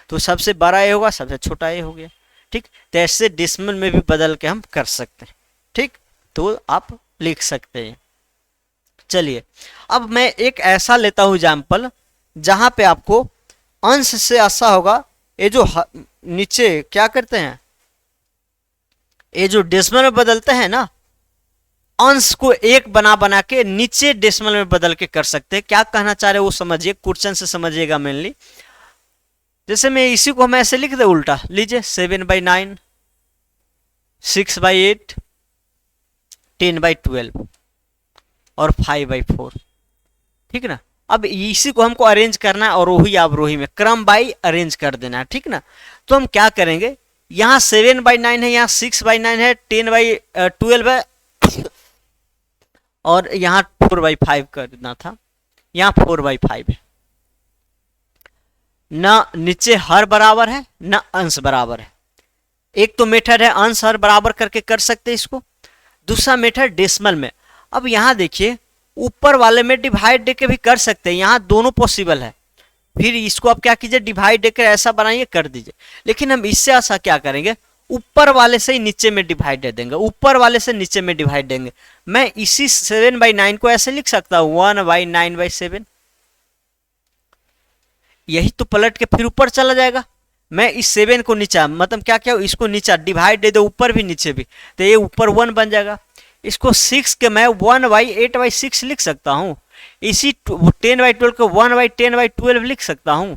तो सबसे बड़ा ये होगा, सबसे छोटा ये हो गया। ठीक, तो ऐसे डेसिमल में भी बदल के हम कर सकते हैं। ठीक, तो आप लिख सकते हैं। चलिए अब मैं एक ऐसा लेता हूं एग्जाम्पल जहां पे आपको अंश से ऐसा होगा, ये जो नीचे क्या करते हैं, ये जो डेसिमल में बदलते हैं ना, अंश को एक बना बना के नीचे डेसिमल में बदल के कर सकते हैं। क्या कहना चाह रहे हैं वो समझिए, क्वेश्चन से समझिएगा मेनली। जैसे मैं इसी को हम ऐसे लिख दे उल्टा, लीजिए 7/9, 6/8, 10/12 और 5/4। ठीक ना, अब इसी को हमको अरेंज करना है, और रोही अवरोही में क्रम बाई अरेंज कर देना है। ठीक ना, तो हम क्या करेंगे, यहाँ 7/9 है, यहाँ 6/9 है, 10/12 है, और यहाँ 4/5 करना था, यहाँ 4/5 है। न नीचे हर बराबर है न अंश बराबर है। एक तो मेथड है अंश हर बराबर करके कर सकते हैं इसको, दूसरा मेथड डेसिमल में। अब यहाँ देखिए ऊपर वाले में डिवाइड देके भी कर सकते हैं, यहाँ दोनों पॉसिबल है, फिर इसको आप क्या कीजिए डिवाइड देकर ऐसा बनाइए कर दीजिए, लेकिन हम इससे ऐसा क्या करेंगे, ऊपर वाले से ही नीचे में डिवाइड दे देंगे, ऊपर वाले से नीचे में डिवाइड देंगे। मैं इसी 7/9 को ऐसे लिख सकता हूँ 1/9/7, यही तो पलट के फिर ऊपर चला जाएगा। मैं इस 7 को नीचा मतलब क्या क्या इसको नीचा डिवाइड दे दो, ऊपर भी नीचे भी, तो ये ऊपर 1 बन जाएगा। इसको 6 के मैं 1/8/6 लिख सकता हूँ, इसी 10/12 को 1/10/12 लिख सकता हूँ,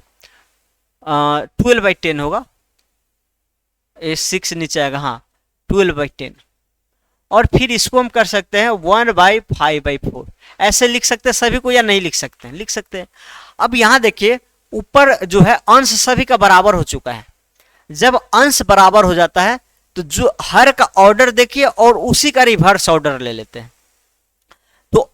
12/10 होगा, ये 6 नीचे आएगा, हाँ 12/10। और फिर इसको हम कर सकते हैं 1/5/4, ऐसे लिख सकते हैं सभी को, या नहीं लिख सकते हैं, लिख सकते हैं। अब यहाँ देखिए ऊपर जो है अंश सभी का बराबर हो चुका है, जब अंश बराबर हो जाता है तो जो हर का ऑर्डर देखिए और उसी का रिवर्स ऑर्डर ले लेते हैं, तो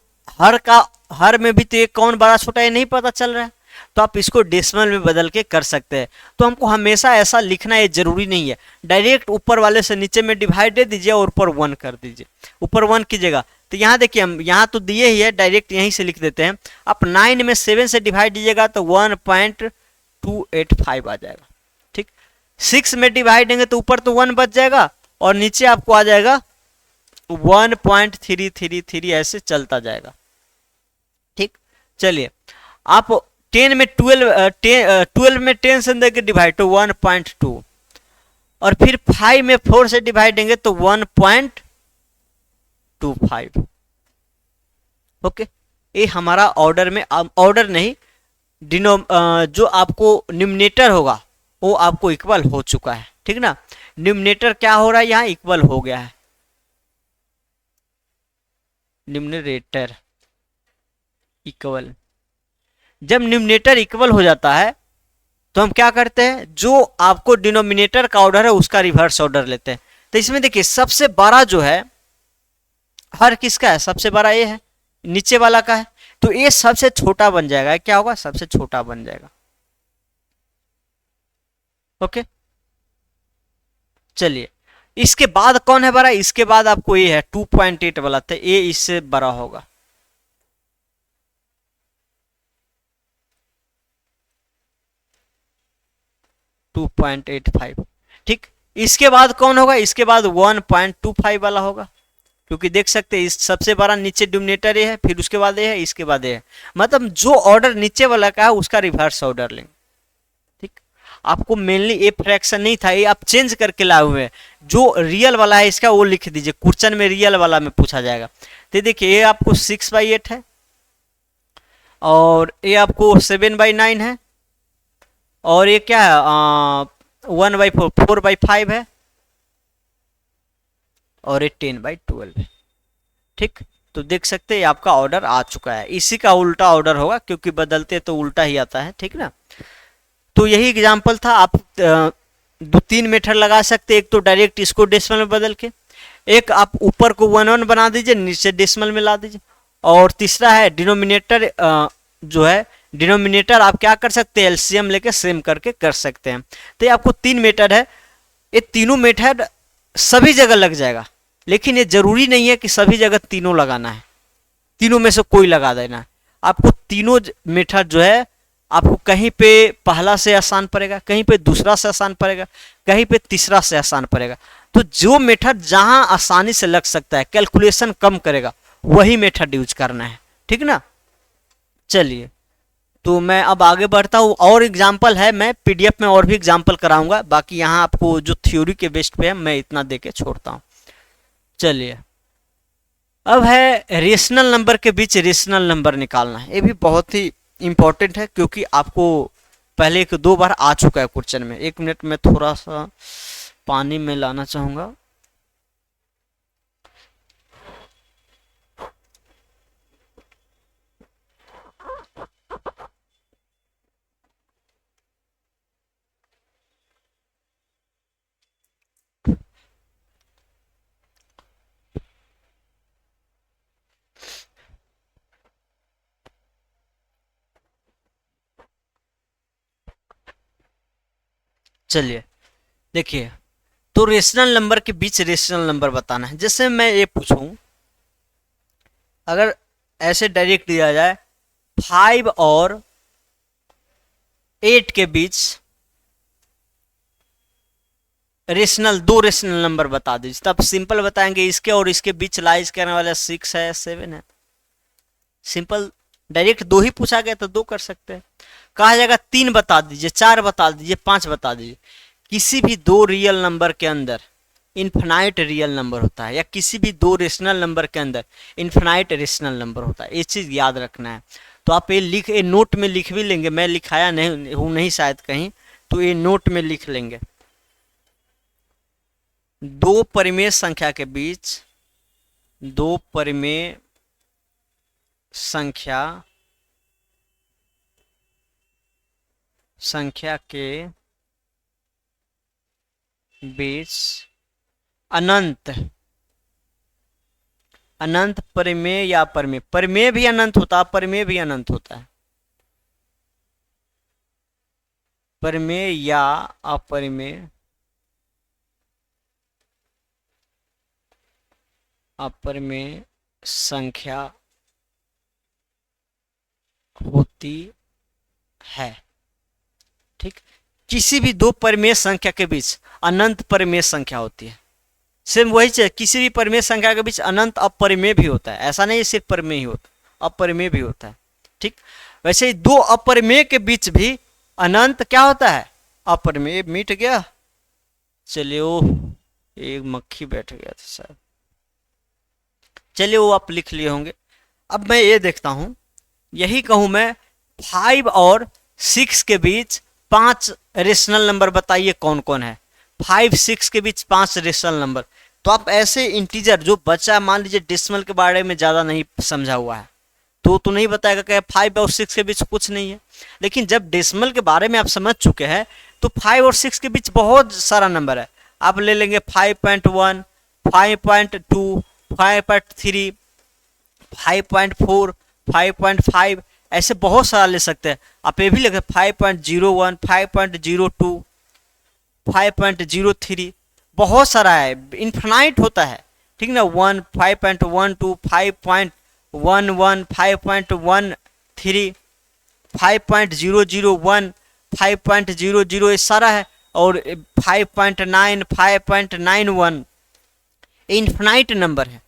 हर में भी तो ये कौन बड़ा छोटा ये नहीं पता चल रहा है, तो आप इसको डेसिमल में बदल के कर सकते हैं। तो हमको हमेशा ऐसा लिखना ये जरूरी नहीं है, डायरेक्ट ऊपर वाले से नीचे में डिवाइड दे दीजिए और ऊपर 1 कर दीजिए, ऊपर 1 कीजिएगा। तो यहाँ देखिए हम यहाँ तो दिए ही है, डायरेक्ट यहीं से लिख देते हैं। आप 9 में 7 से डिवाइड दीजिएगा तो 1.285 आ जाएगा। ठीक, 6 में डिवाइड देंगे तो ऊपर तो 1 बच जाएगा और नीचे आपको आ जाएगा 1.333, ऐसे चलता जाएगा। ठीक, चलिए आप 10 में 12 में 10 से देंगे डिवाइड तो 1.2, और फिर 5 में 4 से डिवाइड देंगे तो 1.25। ओके, ये हमारा ऑर्डर में, ऑर्डर नहीं जो आपको न्यूमरेटर होगा वो आपको इक्वल हो चुका है। ठीक ना, न्यूमरेटर क्या हो रहा है यहाँ इक्वल हो गया है, न्यूमरेटर इक्वल। जब न्यूमरेटर इक्वल हो जाता है तो हम क्या करते हैं, जो आपको डिनोमिनेटर का ऑर्डर है उसका रिवर्स ऑर्डर लेते हैं। तो इसमें देखिए सबसे बड़ा जो है हर किसका है, सबसे बड़ा ये है, नीचे वाला का है, तो ये सबसे छोटा बन जाएगा। क्या होगा, सबसे छोटा बन जाएगा। ओके, चलिए इसके बाद कौन है बड़ा, इसके बाद आपको ये है 2.8 वाला, तो ये इससे बड़ा होगा। 2.85। ठीक, इसके बाद कौन होगा, इसके बाद 1.25 वाला होगा, क्योंकि देख सकते हैं इस सबसे बड़ा नीचे डिनोमिनेटर ये है, फिर उसके बाद ये है, इसके बाद ये है, मतलब जो ऑर्डर नीचे वाला का है उसका रिवर्स ऑर्डर लेंगे। ठीक, आपको मेनली ए फ्रैक्शन नहीं था, ये आप चेंज करके लाए हुए हैं, जो रियल वाला है इसका वो लिख दीजिए, क्वेश्चन में रियल वाला में पूछा जाएगा। तो देखिए ये आपको 6/8 है, और ये आपको 7/9 है, और ये क्या है 1/4, 4/5 है, और ये 10/12 है। ठीक, तो देख सकते हैं आपका ऑर्डर आ चुका है, इसी का उल्टा ऑर्डर होगा, क्योंकि बदलते तो उल्टा ही आता है। ठीक ना, तो यही एग्जाम्पल था। आप 2-3 मेथड लगा सकते, एक तो डायरेक्ट इसको डेसिमल में बदल के, एक आप ऊपर को 1-1 बना दीजिए, नीचे डेसिमल में ला दीजिए, और तीसरा है डिनोमिनेटर जो है डिनोमिनेटर आप क्या कर सकते हैं, एलसीएम लेके सेम करके कर सकते हैं। तो ये आपको 3 मेथड है, ये तीनों मेथड सभी जगह लग जाएगा, लेकिन ये जरूरी नहीं है कि सभी जगह तीनों लगाना है, तीनों में से कोई लगा देना है। आपको तीनों मेथड जो है आपको कहीं पे पहला से आसान पड़ेगा, कहीं पे दूसरा से आसान पड़ेगा, कहीं पे तीसरा से आसान पड़ेगा। तो जो मेथड जहां आसानी से लग सकता है, कैलकुलेशन कम करेगा, वही मेथड यूज करना है। ठीक ना, चलिए तो मैं अब आगे बढ़ता हूँ, और एग्जाम्पल है, मैं पीडीएफ में और भी एग्जाम्पल कराऊंगा, बाकी यहाँ आपको जो थ्योरी के बेस्ट पे है मैं इतना देके छोड़ता हूँ। चलिए अब है रेशनल नंबर के बीच रेशनल नंबर निकालना है, ये भी बहुत ही इंपॉर्टेंट है, क्योंकि आपको पहले 1-2 बार आ चुका है क्वेश्चन में। 1 मिनट में थोड़ा सा पानी में लाना चाहूंगा। चलिए देखिए, तो रेशनल नंबर के बीच रेशनल नंबर बताना है। जैसे मैं ये पूछूं, अगर ऐसे डायरेक्ट दिया जाए 5 और 8 के बीच रेशनल, 2 रेशनल नंबर बता दीजिए, तब सिंपल बताएंगे इसके और इसके बीच लाइज करने वाला 6 है, 7 है। सिंपल, डायरेक्ट 2 ही पूछा गया तो 2 कर सकते हैं। कहा जाएगा 3 बता दीजिए, 4 बता दीजिए, 5 बता दीजिए। किसी भी 2 रियल नंबर के अंदर इन्फिनाइट रियल नंबर होता है, या किसी भी 2 रेशनल नंबर के अंदर इन्फिनाइट रेशनल नंबर होता है, ये चीज याद रखना है। तो आप ये नोट में लिख भी लेंगे, मैं लिखाया नहीं हूं नहीं शायद कहीं, तो ये नोट में लिख लेंगे। 2 परिमेय संख्या के बीच, 2 परिमेय संख्या के बीच अनंत परिमेय या परिमेय, परिमेय भी अनंत होता है, परिमेय भी अनंत होता है, परिमेय या अपरिमेय, अपरिमेय संख्या होती है। ठीक, किसी भी 2 परिमेय संख्या के बीच अनंत परिमेय संख्या होती है। सेम वही चीज, किसी भी परिमेय संख्या के बीच अनंत अपरिमेय भी होता है, ऐसा नहीं सिर्फ परिमेय ही होता, अपरिमेय भी होता है। ठीक, वैसे ही 2 अपरिमेय के बीच भी अनंत क्या होता है, अपरिमेय। मिट गया, चलिए वो एक मक्खी बैठ गया था शायद, चलिए वो आप लिख लिए होंगे। अब मैं ये देखता हूं, यही कहूं मैं 5 और 6 के बीच 5 रेशनल नंबर बताइए कौन कौन है। 5, 6 के बीच 5 रेशनल नंबर, तो आप ऐसे इंटीजर जो बच्चा मान लीजिए डेसिमल के बारे में ज़्यादा नहीं समझा हुआ है तो नहीं बताएगा कि 5 और 6 के बीच कुछ नहीं है। लेकिन जब डेसिमल के बारे में आप समझ चुके हैं तो 5 और 6 के बीच बहुत सारा नंबर है। आप ले लेंगे 5.1, 5.2, 5.3, 5.4, 5.5, ऐसे बहुत सारा ले सकते हैं। आप ये भी लिखे 5.01, 5.02, 5.03, बहुत सारा है, इन्फिनाइट होता है। ठीक ना, 1, 5.12, 5.11, 5.13, 5.001, 5.00, ये सारा है। और 5.9 5.91 इन्फिनाइट नंबर है।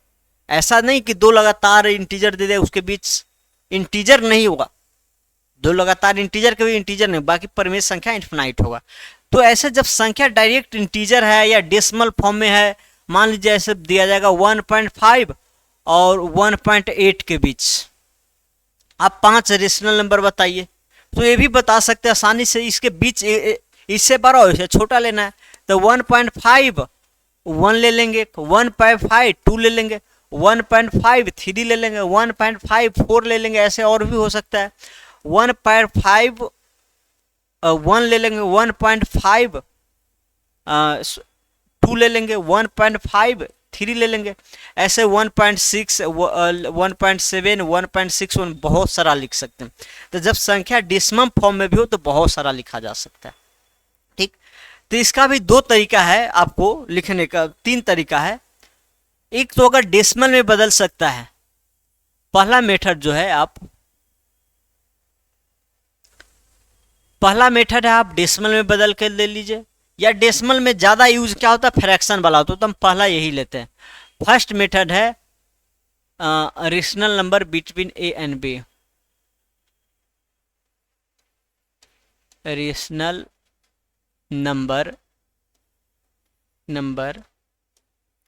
ऐसा नहीं कि दो लगातार इंटीजर दे दे उसके बीच इंटीजर नहीं होगा, दो लगातार इंटीजर के भी इंटीजर नहीं, बाकी परिमेय संख्या इन्फिनाइट होगा। तो ऐसे जब संख्या डायरेक्ट इंटीजर है या डेसिमल फॉर्म में है, मान लीजिए ऐसे दिया जाएगा 1.5 और 1.8 के बीच, आप 5 रेशनल नंबर बताइए। तो ये भी बता सकते हैं आसानी से, इसके बीच इससे बड़ा और इससे छोटा लेना है तो 1.5 1 ले लेंगे, 1.5 2 ले लेंगे, 1.5 3 ले लेंगे, 1.5 4 ले लेंगे, ऐसे और भी हो सकता है। 1.5 1 ले लेंगे, 1.5 2 ले लेंगे, 1.5 3 ले लेंगे, ऐसे 1.6 1.7 1.61 बहुत सारा लिख सकते हैं। तो जब संख्या डेसिमल फॉर्म में भी हो तो बहुत सारा लिखा जा सकता है। ठीक, तो इसका भी दो तरीका है आपको लिखने का, तीन तरीका है। एक तो अगर डेसिमल में बदल सकता है, पहला मेथड जो है पहला मेथड है आप डेसिमल में बदल के ले लीजिए, या डेसिमल में ज़्यादा यूज क्या होता है फ्रैक्शन वाला होता है, तो हम पहला यही लेते हैं। फर्स्ट मेथड है rational number between a and b, rational number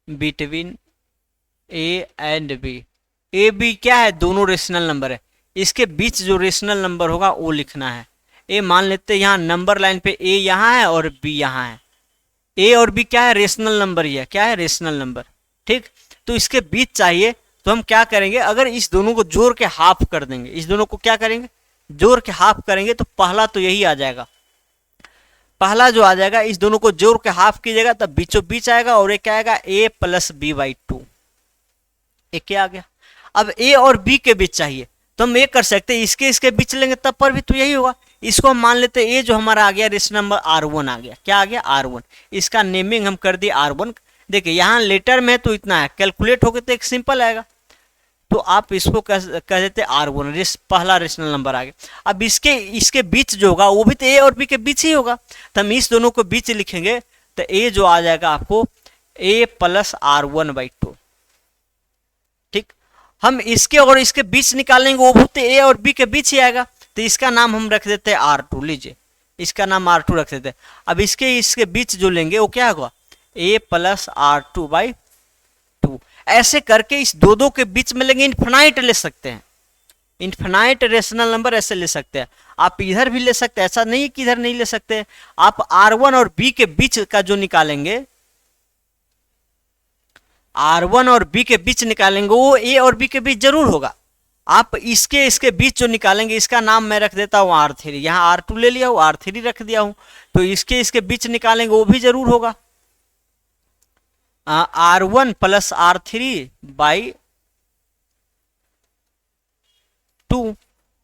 between a and b. A b क्या है, दोनों रेशनल नंबर है, इसके बीच जो रेशनल नंबर होगा वो लिखना है। ए मान लेते हैं यहाँ नंबर लाइन पे ए यहाँ है और बी यहाँ है, ए और बी क्या है रेशनल नंबर, ही है क्या है रेशनल नंबर। ठीक, तो इसके बीच चाहिए तो हम क्या करेंगे, अगर इस दोनों को जोड़ के हाफ कर देंगे, इस दोनों को क्या करेंगे जोड़ के हाफ करेंगे, तो पहला तो यही आ जाएगा, पहला जो आ जाएगा इस दोनों को जोड़ के हाफ कीजिएगा तब बीचों बीच आएगा, और एक क्या आएगा a प्लस बी बाई 2, एक क्या आ गया। अब a और b के बीच चाहिए तो हम ये कर सकते हैं, इसके बीच लेंगे तब पर भी तो यही होगा। इसको हम मान लेते हैं a जो हमारा आ गया रेशनल नंबर r1 आ गया, क्या आ गया r1, इसका नेमिंग हम कर दिए r1। देखिए यहाँ लेटर में तो इतना है, कैलकुलेट होकर तो एक सिंपल आएगा, तो आप इसको कह देते R1, पहला रेशनल नंबर आ गया। अब इसके बीच जो होगा वो भी तो a और b के बीच ही होगा, तो हम इस दोनों को बीच लिखेंगे तो a जो आ जाएगा आपको a प्लस R1 बाई 2। ठीक, हम इसके और इसके बीच निकालेंगे, वो भी तो a और b के बीच ही आएगा, तो इसका नाम हम रख देते हैं R2, लीजिए इसका नाम R2 रख देते हैं। अब इसके बीच जो लेंगे वो क्या होगा a प्लस R2 बाई 2। ऐसे करके इस दो के बीच में लेंगे, इन्फिनाइट ले सकते हैं, इन्फिनाइट रेशनल नंबर ऐसे ले सकते हैं। आप इधर भी ले सकते हैं, ऐसा नहीं कि इधर नहीं ले सकते। आप R1 और B के बीच का जो निकालेंगे, R1 और B के बीच निकालेंगे, वो A और B के बीच जरूर होगा। आप इसके बीच जो निकालेंगे, इसका नाम मैं रख देता हूँ R3, यहाँ R2 ले लिया हूँ, R3 रख दिया हूँ, तो इसके बीच निकालेंगे वो भी जरूर होगा R1 प्लस R3 बाई 2।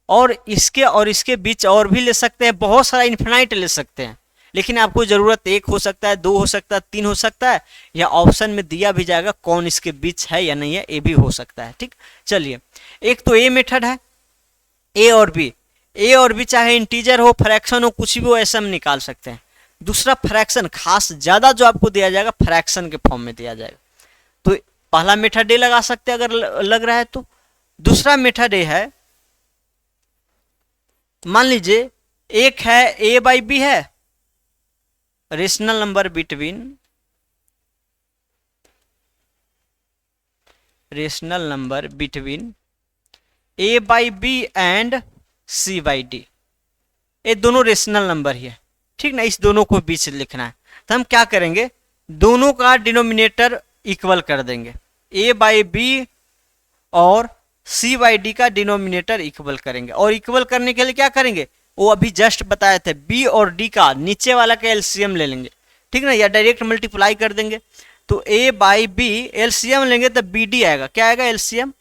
और इसके बीच और भी ले सकते हैं, बहुत सारा इन्फिनाइट ले सकते हैं, लेकिन आपको जरूरत एक हो सकता है, दो हो सकता है, तीन हो सकता है, या ऑप्शन में दिया भी जाएगा कौन इसके बीच है या नहीं है, ये भी हो सकता है। ठीक, चलिए एक तो ए मेथड है, ए और बी चाहे इंटीजर हो फ्रैक्शन हो कुछ भी हो, ऐसा हम निकाल सकते हैं। दूसरा फ्रैक्शन, खास ज्यादा जो आपको दिया जाएगा फ्रैक्शन के फॉर्म में दिया जाएगा, तो पहला मेथड ए लगा सकते हैं अगर लग रहा है तो। दूसरा मेथड ए है, मान लीजिए एक है a बाई बी है, rational number between a by b and c by d, ये दोनों रेशनल नंबर ही है। ठीक ना, इस दोनों को बीच लिखना है, तो हम क्या करेंगे दोनों का डिनोमिनेटर इक्वल कर देंगे, a बाई बी और c बाई डी का डिनोमिनेटर इक्वल करेंगे। और इक्वल करने के लिए क्या करेंगे, वो अभी जस्ट बताए थे, b और d का नीचे वाला का एलसीएम ले लेंगे, ठीक ना, या डायरेक्ट मल्टीप्लाई कर देंगे। तो a बाई बी एलसीएम लेंगे तो बी डी आएगा, क्या आएगा एलसीएम।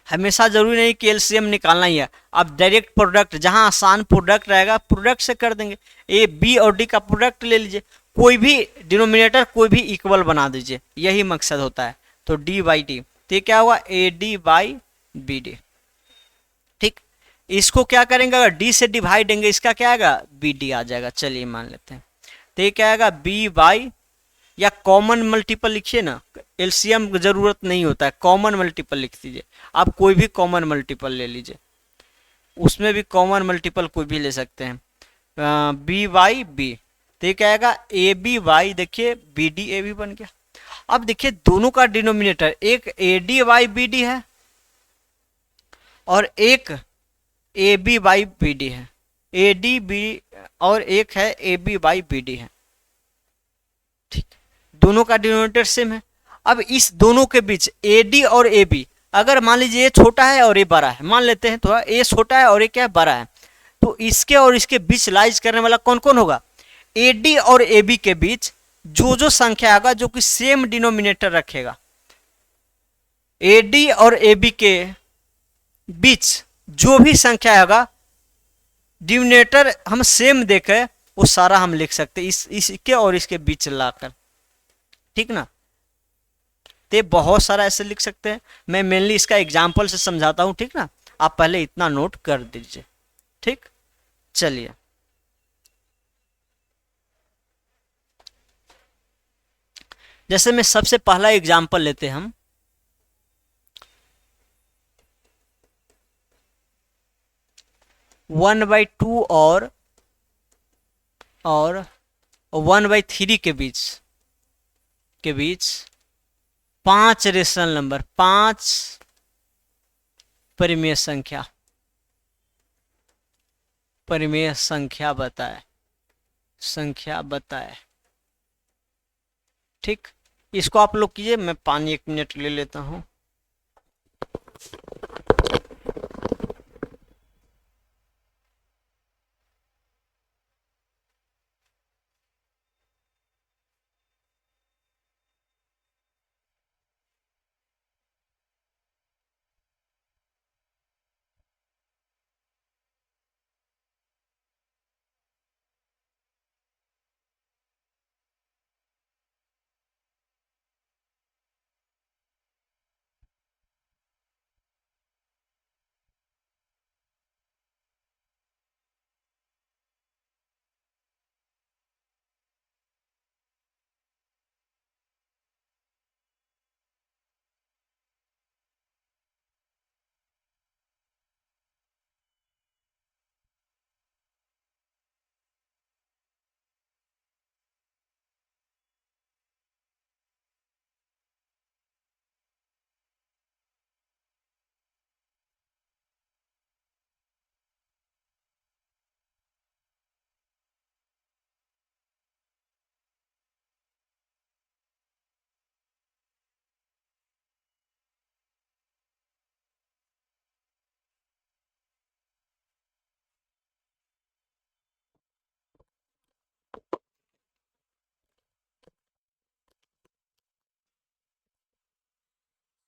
हमेशा जरूरी नहीं कि एलसीएम निकालना ही है, आप डायरेक्ट प्रोडक्ट, जहां आसान प्रोडक्ट रहेगा प्रोडक्ट से कर देंगे। ए बी और डी का प्रोडक्ट ले लीजिए, कोई भी डिनोमिनेटर कोई भी इक्वल बना दीजिए, यही मकसद होता है। तो डी बाई डी, तो क्या हुआ a d by b d. ठीक, इसको क्या करेंगे, अगर डी से डिवाइड देंगे इसका क्या आएगा, बी डी आ जाएगा। चलिए मान लेते हैं, तो ये क्या आएगा, बी बाई, या कॉमन मल्टीपल लिखिए ना, एलसीएम जरूरत नहीं होता है, कॉमन मल्टीपल लिख दीजिए। आप कोई भी कॉमन मल्टीपल ले लीजिए, उसमें भी कॉमन मल्टीपल कोई भी ले सकते हैं। बी वाई बी, तो ये क्या आएगा, ए बी वाई, देखिए बी डी ए बी बन गया। अब देखिए दोनों का डिनोमिनेटर एक a d y b d है और एक a b y b d है, ए डी बी, और एक है a b y b d है। ठीक, दोनों का डिनोमिनेटर सेम है। अब इस दोनों के बीच ए डी और ए बी, अगर मान लीजिए ये छोटा है और ये बड़ा है, मान लेते हैं थोड़ा, ये छोटा है और ये क्या है, बड़ा है, तो इसके और इसके बीच लाइज करने वाला कौन कौन होगा, ए डी और ए बी के बीच जो जो संख्या आएगा जो कि सेम डिनोमिनेटर रखेगा, ए डी और ए बी के बीच जो भी संख्या आएगा डिनोमिनेटर हम सेम देकर वो सारा हम लिख सकते हैं इसके और इसके बीच लाकर। ठीक ना, तो बहुत सारा ऐसे लिख सकते हैं, मैं मेनली इसका एग्जाम्पल से समझाता हूं। ठीक ना, आप पहले इतना नोट कर दीजिए। ठीक, चलिए जैसे मैं सबसे पहला एग्जाम्पल लेते हैं हम, वन बाई टू और 1/3 के बीच 5 रेशनल नंबर, 5 परिमेय संख्या बताए। ठीक, इसको आप लोग कीजिए, मैं पानी 1 मिनट ले लेता हूं।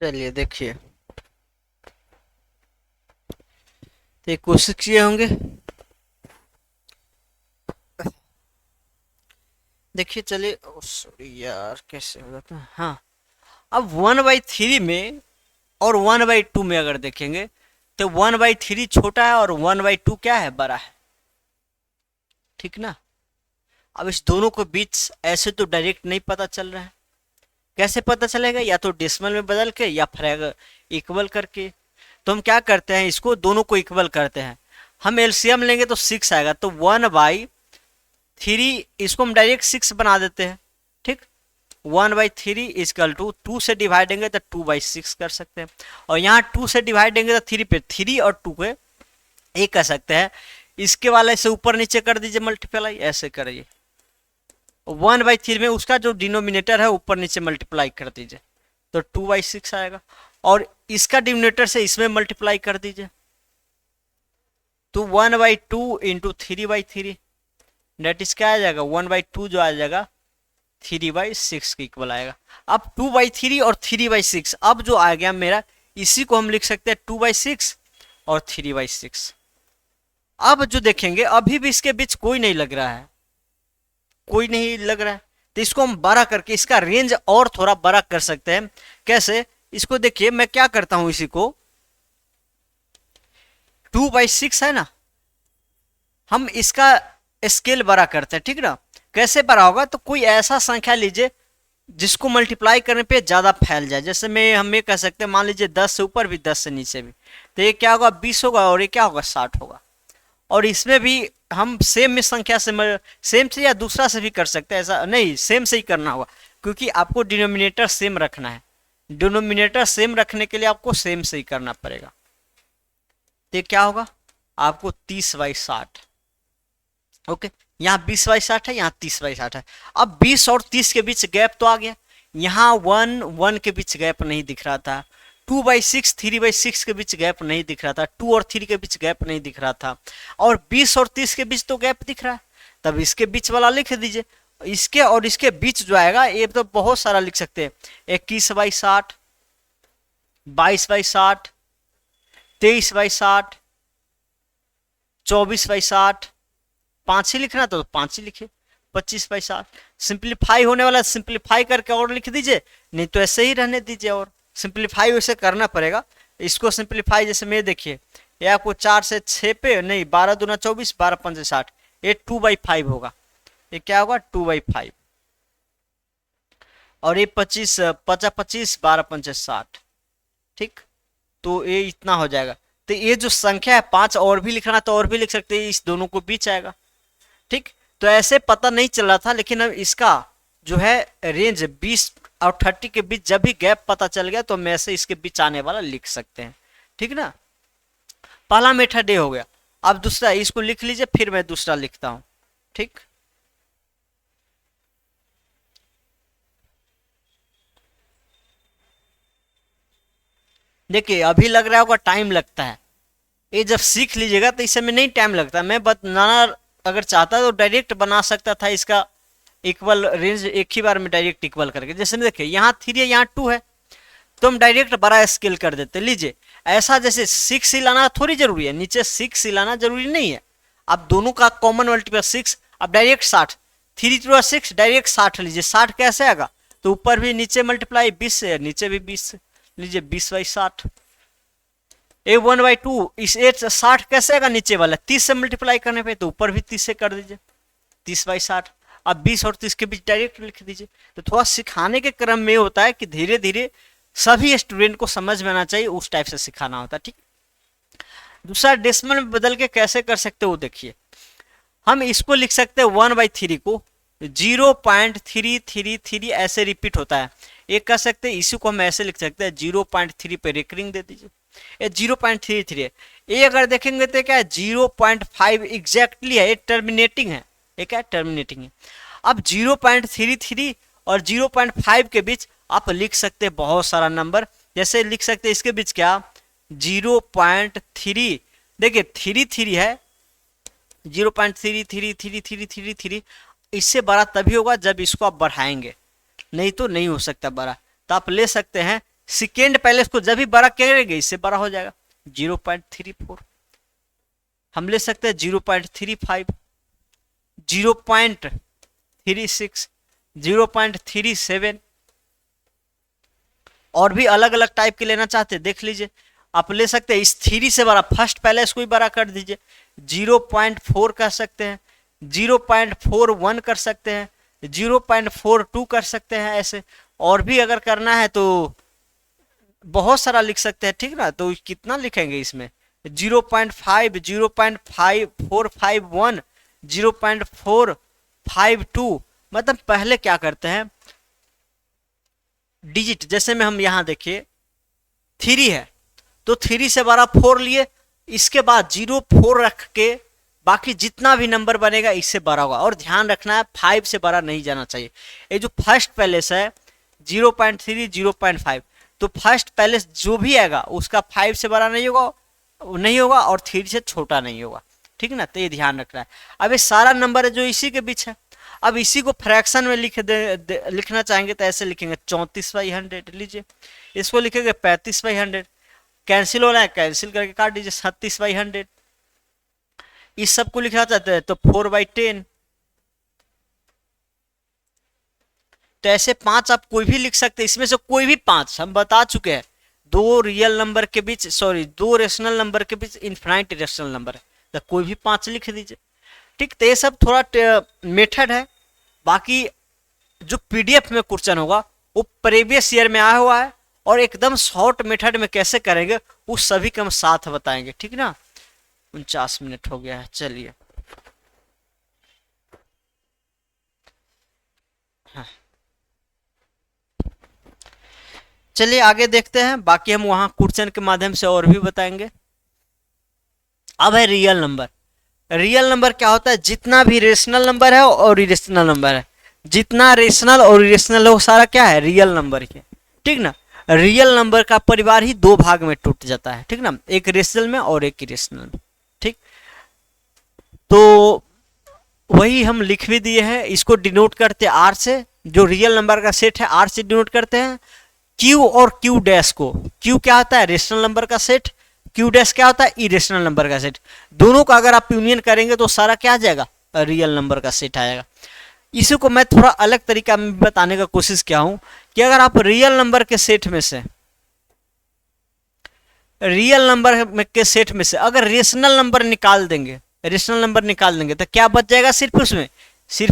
चलिए देखिए, तो कोशिश किए होंगे। देखिए चलिए, सॉरी यार कैसे हो जाता है। हाँ, अब 1/3 में और 1/2 में अगर देखेंगे तो 1/3 छोटा है और 1/2 क्या है, बड़ा है। ठीक ना, अब इस दोनों के बीच ऐसे तो डायरेक्ट नहीं पता चल रहा है, कैसे पता चलेगा, या तो डेसिमल में बदल के या फिर इक्वल करके। तो हम क्या करते हैं, इसको दोनों को इक्वल करते हैं। हम एलसीएम लेंगे तो 6 आएगा, तो 1/3 इसको हम डायरेक्ट 6 बना देते हैं। ठीक, 1/3 इजकल टू 2 से डिवाइड देंगे तो 2/6 कर सकते हैं, और यहाँ 2 से डिवाइड देंगे तो 3 पे 3 और 2 पे 1 कर सकते हैं। इसके वाले से ऊपर नीचे कर दीजिए मल्टीप्लाई, ऐसे करिए। 1/3 में उसका जो डिनोमिनेटर है ऊपर नीचे मल्टीप्लाई कर दीजिए तो 2/6 आएगा, और इसका डिनोमिनेटर से इसमें मल्टीप्लाई कर दीजिए तो 1/2 इंटू 3/3, डेट इज क्या आ जाएगा, 1/2 जो आ जाएगा 3/6 के इक्वल आएगा। अब 2/3 और 3/6 अब जो आ गया मेरा, इसी को हम लिख सकते हैं 2/6 और 3/6। अब जो देखेंगे अभी भी इसके बीच कोई नहीं लग रहा है, कोई नहीं लग रहा है, तो इसको हम बड़ा करके इसका रेंज और थोड़ा बड़ा कर सकते हैं। कैसे, इसको देखिए, मैं क्या करता हूं, इसी को 2/6 है ना, हम इसका स्केल बड़ा करते हैं, ठीक ना। कैसे बड़ा होगा, तो कोई ऐसा संख्या लीजिए जिसको मल्टीप्लाई करने पे ज्यादा फैल जाए। जैसे मैं हम ये कह सकते हैं, मान लीजिए 10 से ऊपर भी 10 से नीचे भी, तो ये क्या होगा 20 होगा, और ये क्या होगा 60 होगा। और इसमें भी हम सेम में संख्या से सेम से या दूसरा से भी कर सकते हैं, ऐसा नहीं, सेम से ही करना होगा, क्योंकि आपको डिनोमिनेटर सेम रखना है। डिनोमिनेटर सेम रखने के लिए आपको सेम से ही करना पड़ेगा। तो क्या होगा आपको 30/60, ओके। यहाँ 20/60 है, यहाँ 30/60 है। अब 20 और 30 के बीच गैप तो आ गया, यहाँ 1 के बीच गैप नहीं दिख रहा था, 2/6 3/6 के बीच गैप नहीं दिख रहा था, 2 और 3 के बीच गैप नहीं दिख रहा था, और 20 और 30 के बीच तो गैप दिख रहा है। तब इसके बीच वाला लिख दीजिए। इसके और इसके बीच जो आएगा ये तो बहुत सारा लिख सकते हैं, 21/60, 22/60, 23/60, 24/60, 5 ही लिखना तो 5 ही लिखे, 25/60। सिंप्लीफाई होने वाला सिंप्लीफाई करके और लिख दीजिए, नहीं तो ऐसे ही रहने दीजिए। और सिंप्लीफाई वैसे करना पड़ेगा इसको। सिंप्लीफाई जैसे मैं देखिए, ये आपको 4 से 6 पे नहीं, 12 दूना 24, 12 पंचे 60, ये 2/5 होगा। ये क्या होगा 2/5, और ये 25 50 25, 12 पंचे 60, ठीक। तो ये इतना हो जाएगा। तो ये जो संख्या है 5 और भी लिखना तो और भी लिख सकते हैं, इस दोनों को बीच आएगा, ठीक। तो ऐसे पता नहीं चल रहा था, लेकिन अब इसका जो है रेंज 20 और 30 के बीच जब भी गैप पता चल गया तो हम ऐसे इसके बीच आने वाला लिख सकते हैं, ठीक ना। पहला मेथड ये हो गया। अब दूसरा इसको लिख लीजिए, फिर मैं दूसरा लिखता हूं, ठीक। देखिए अभी लग रहा होगा टाइम लगता है, ये जब सीख लीजिएगा तो इसमें नहीं टाइम लगता। मैं बनाना अगर चाहता तो डायरेक्ट बना सकता था इसका इक्वल रेंज एक ही बार में डायरेक्ट इक्वल करके। जैसे देखिए यहाँ 3 है, यहाँ 2 है, तो हम डायरेक्ट बड़ा स्केल कर देते। लीजिए ऐसा जैसे 6 ही लाना थोड़ी जरूरी है, नीचे 6 ही लाना जरूरी नहीं है। आप दोनों का कॉमन मल्टीपल 6, अब डायरेक्ट 60, 3 2 6 डायरेक्ट 60 लीजिए। 60 कैसे आएगा, तो ऊपर भी नीचे मल्टीप्लाई 20 से, नीचे भी 20 से लीजिए, 20/60। ए 1/2 इस 60 कैसे आएगा, नीचे वाला 30 से मल्टीप्लाई करने पे, तो ऊपर भी 30 से कर दीजिए, 30/60। अब 20 और 30 के बीच डायरेक्ट लिख दीजिए। तो थोड़ा सिखाने के क्रम में होता है कि धीरे धीरे सभी स्टूडेंट को समझ में आना चाहिए, उस टाइप से सिखाना होता है, ठीक। दूसरा डेसिमल में बदल के कैसे कर सकते हो देखिए, हम इसको लिख सकते हैं 1/3 को 0.333 ऐसे रिपीट होता है, एक कर सकते हैं। इसी को हम ऐसे लिख सकते हैं 0.3 पे रेकरिंग दे दीजिए, ये 0.33 है। ये अगर देखेंगे तो क्या है 0.5 एग्जैक्टली है, ये टर्मिनेटिंग है, ये क्या टर्मिनेटिंग है। अब 0.33 और 0.5 के बीच आप लिख सकते हैं बहुत सारा नंबर, जैसे लिख सकते हैं इसके बीच क्या 0.3, देखिए 3 है, 0.333333, इससे बड़ा तभी होगा जब इसको आप बढ़ाएंगे, नहीं तो नहीं हो सकता बड़ा। तो आप ले सकते हैं सेकेंड पहले इसको जब भी बड़ा करेंगे इससे बड़ा हो जाएगा, 0.34। हम ले सकते हैं 0.35, 0.36, 0.37, और भी अलग अलग टाइप के लेना चाहते हैं देख लीजिए। आप ले सकते हैं इस 3 से बड़ा, फर्स्ट पहले इसको ही बड़ा कर दीजिए, 0.4 कर सकते हैं, 0.41 कर सकते हैं, 0.42 कर सकते हैं ऐसे। और भी अगर करना है तो बहुत सारा लिख सकते हैं, ठीक ना। तो कितना लिखेंगे इसमें 0.5, 0.5451, 0.452। मतलब पहले क्या करते हैं डिजिट, जैसे में हम यहाँ देखिए 3 है तो 3 से बड़ा 4 लिए, इसके बाद 0.4 रख के बाकी जितना भी नंबर बनेगा इससे बड़ा होगा। और ध्यान रखना है 5 से बड़ा नहीं जाना चाहिए। ये जो फर्स्ट पैलेस है 0.3, 0.5, तो फर्स्ट पैलेस जो भी आएगा उसका 5 से बड़ा नहीं होगा और 3 से छोटा नहीं होगा, ठीक ना। तो ये ध्यान रखना है। अब ये सारा नंबर है जो इसी के बीच है। अब इसी को फ्रैक्शन में लिखना चाहेंगे तो ऐसे लिखेंगे 34/100 लीजिए, इसको लिखेंगे 35/100, कैंसिल हो रहा है कैंसिल करके काट दीजिए 36/100। इस सब को लिखना चाहते हैं तो 4/10। तो ऐसे 5 आप कोई भी लिख सकते हैं, इसमें से कोई भी 5 हम बता चुके हैं दो रियल नंबर के बीच, सॉरी दो रेशनल नंबर के बीच इन्फिनाइट रेशनल नंबर है, तो कोई भी 5 लिख दीजिए। ठीक, तो ये सब थोड़ा मेथड है। बाकी जो पीडीएफ में क्वेश्चन होगा वो प्रीवियस ईयर में आया हुआ है, और एकदम शॉर्ट मेथड में कैसे करेंगे उस सभी के हम साथ बताएंगे। ठीक ना, 49 मिनट हो गया है, चलिए। हाँ, चलिए आगे देखते हैं, बाकी हम वहां क्वेश्चन के माध्यम से और भी बताएंगे। अब है रियल नंबर। रियल नंबर क्या होता है? जितना भी रेशनल नंबर है और इरेशनल नंबर है, जितना रेशनल और इरेशनल हो सारा क्या है? रियल नंबर ही है। ठीक ना, रियल नंबर का परिवार ही दो भाग में टूट जाता है। ठीक ना, एक रेशनल में और एक इरेशनल में। ठीक, तो वही हम लिख भी दिए हैं, इसको डिनोट करते हैं आर से। जो रियल नंबर का सेट है आर से डिनोट करते हैं। क्यू और क्यू डैश को, क्यू क्या होता है? रेशनल नंबर का सेट, क्यू डैश क्या होता है? इरेशनल नंबर का सेट। दोनों का अगर आप यूनियन करेंगे तो सारा क्या आ जाएगा? रियल नंबर का सेट आएगा। इसी को मैं थोड़ा अलग तरीका में बताने का कोशिश किया हूं कि अगर आप रियल नंबर के सेट में से, रियल नंबर के सेट में से अगर रेशनल नंबर निकाल देंगे, रेशनल नंबर निकाल देंगे तो क्या बच जाएगा? सिर्फ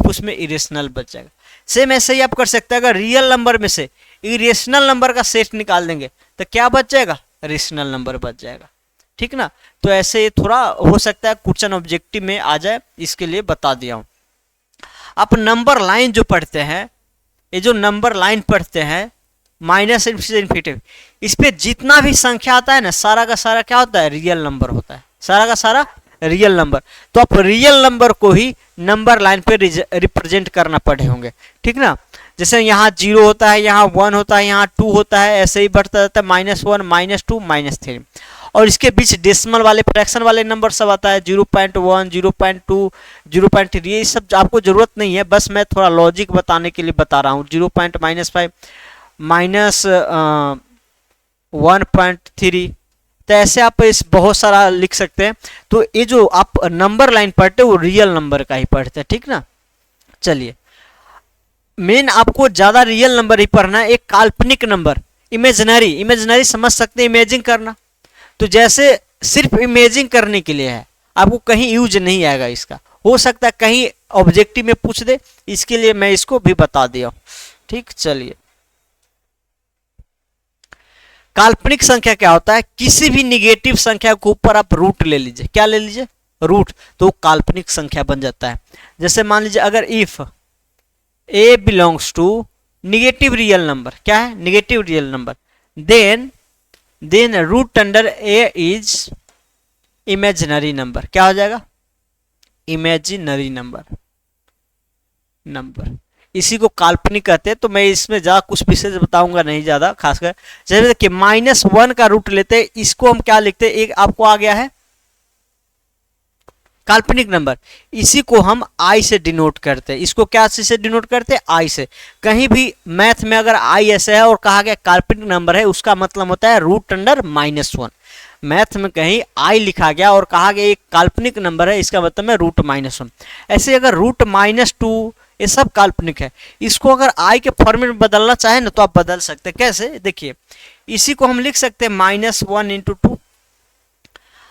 उसमें इरेशनल बच जाएगा। सेम ऐसे ही आप कर सकते हैं, अगर रियल नंबर में से इरेशनल नंबर का सेट निकाल देंगे तो क्या बच जाएगा? रेशनल नंबर बच जाएगा। ठीक ना, तो ऐसे थोड़ा हो सकता है क्वेश्चन ऑब्जेक्टिव में आ जाए, इसके लिए बता दिया हूं। आप नंबर लाइन जो पढ़ते हैं, ये जो नंबर लाइन पढ़ते हैं माइनस से इन्फिनिटी, इस पे जितना भी संख्या आता है ना, सारा का सारा क्या होता है? रियल नंबर होता है, सारा का सारा रियल नंबर। तो आप रियल नंबर को ही नंबर लाइन पे रिप्रेजेंट करना पड़े होंगे। ठीक ना, जैसे यहाँ 0 होता है, यहाँ 1 होता है, यहाँ 2 होता है, ऐसे ही बढ़ता जाता है -1 -2 -3, और इसके बीच डेसिमल वाले फ्रैक्शन वाले नंबर सब आता है 0.1 0.2 0.3। ये सब आपको जरूरत नहीं है, बस मैं थोड़ा लॉजिक बताने के लिए बता रहा हूँ। 0.-5 -1.3, तो ऐसे आप इस बहुत सारा लिख सकते हैं। तो ये जो आप नंबर लाइन पढ़ते हैं वो रियल नंबर का ही पढ़ते हैं। ठीक ना, चलिए मेन आपको ज्यादा रियल नंबर ही पढ़ना है। एक काल्पनिक नंबर, इमेजिनरी समझ सकते हैं, इमेजिन करना। तो जैसे सिर्फ इमेजिन करने के लिए है, आपको कहीं यूज नहीं आएगा इसका। हो सकता है कहीं ऑब्जेक्टिव में पूछ दे, इसके लिए मैं इसको भी बता दिया। ठीक, चलिए काल्पनिक संख्या क्या होता है? किसी भी निगेटिव संख्या के ऊपर आप रूट ले लीजिए। क्या ले लीजिए? रूट, तो काल्पनिक संख्या बन जाता है। जैसे मान लीजिए अगर if a belongs to negative real number, क्या है? Negative real number, then root under a is imaginary number. क्या हो जाएगा? Imaginary number. इसी को काल्पनिक कहते हैं। तो मैं इसमें ज्यादा कुछ विशेष बताऊंगा नहीं, ज्यादा खासकर। जैसे देखिए -1 का रूट लेते हैं, इसको हम क्या लिखते हैं? एक आपको आ गया है काल्पनिक नंबर, इसी को हम आई से डिनोट करते हैं। इसको क्या से डिनोट करते हैं? आई से। कहीं भी मैथ में अगर आई ऐसे है और कहा गया काल्पनिक नंबर है, उसका मतलब होता है रूट अंडर -1। मैथ में कहीं आई लिखा गया और कहा गया एक काल्पनिक नंबर है, इसका मतलब है रूट -1। ऐसे अगर रूट -2, ये सब काल्पनिक है। इसको अगर आई के फॉर्मेट में बदलना चाहे ना तो आप बदल सकते हैं। कैसे? देखिए इसी को हम लिख सकते हैं -1 × 2।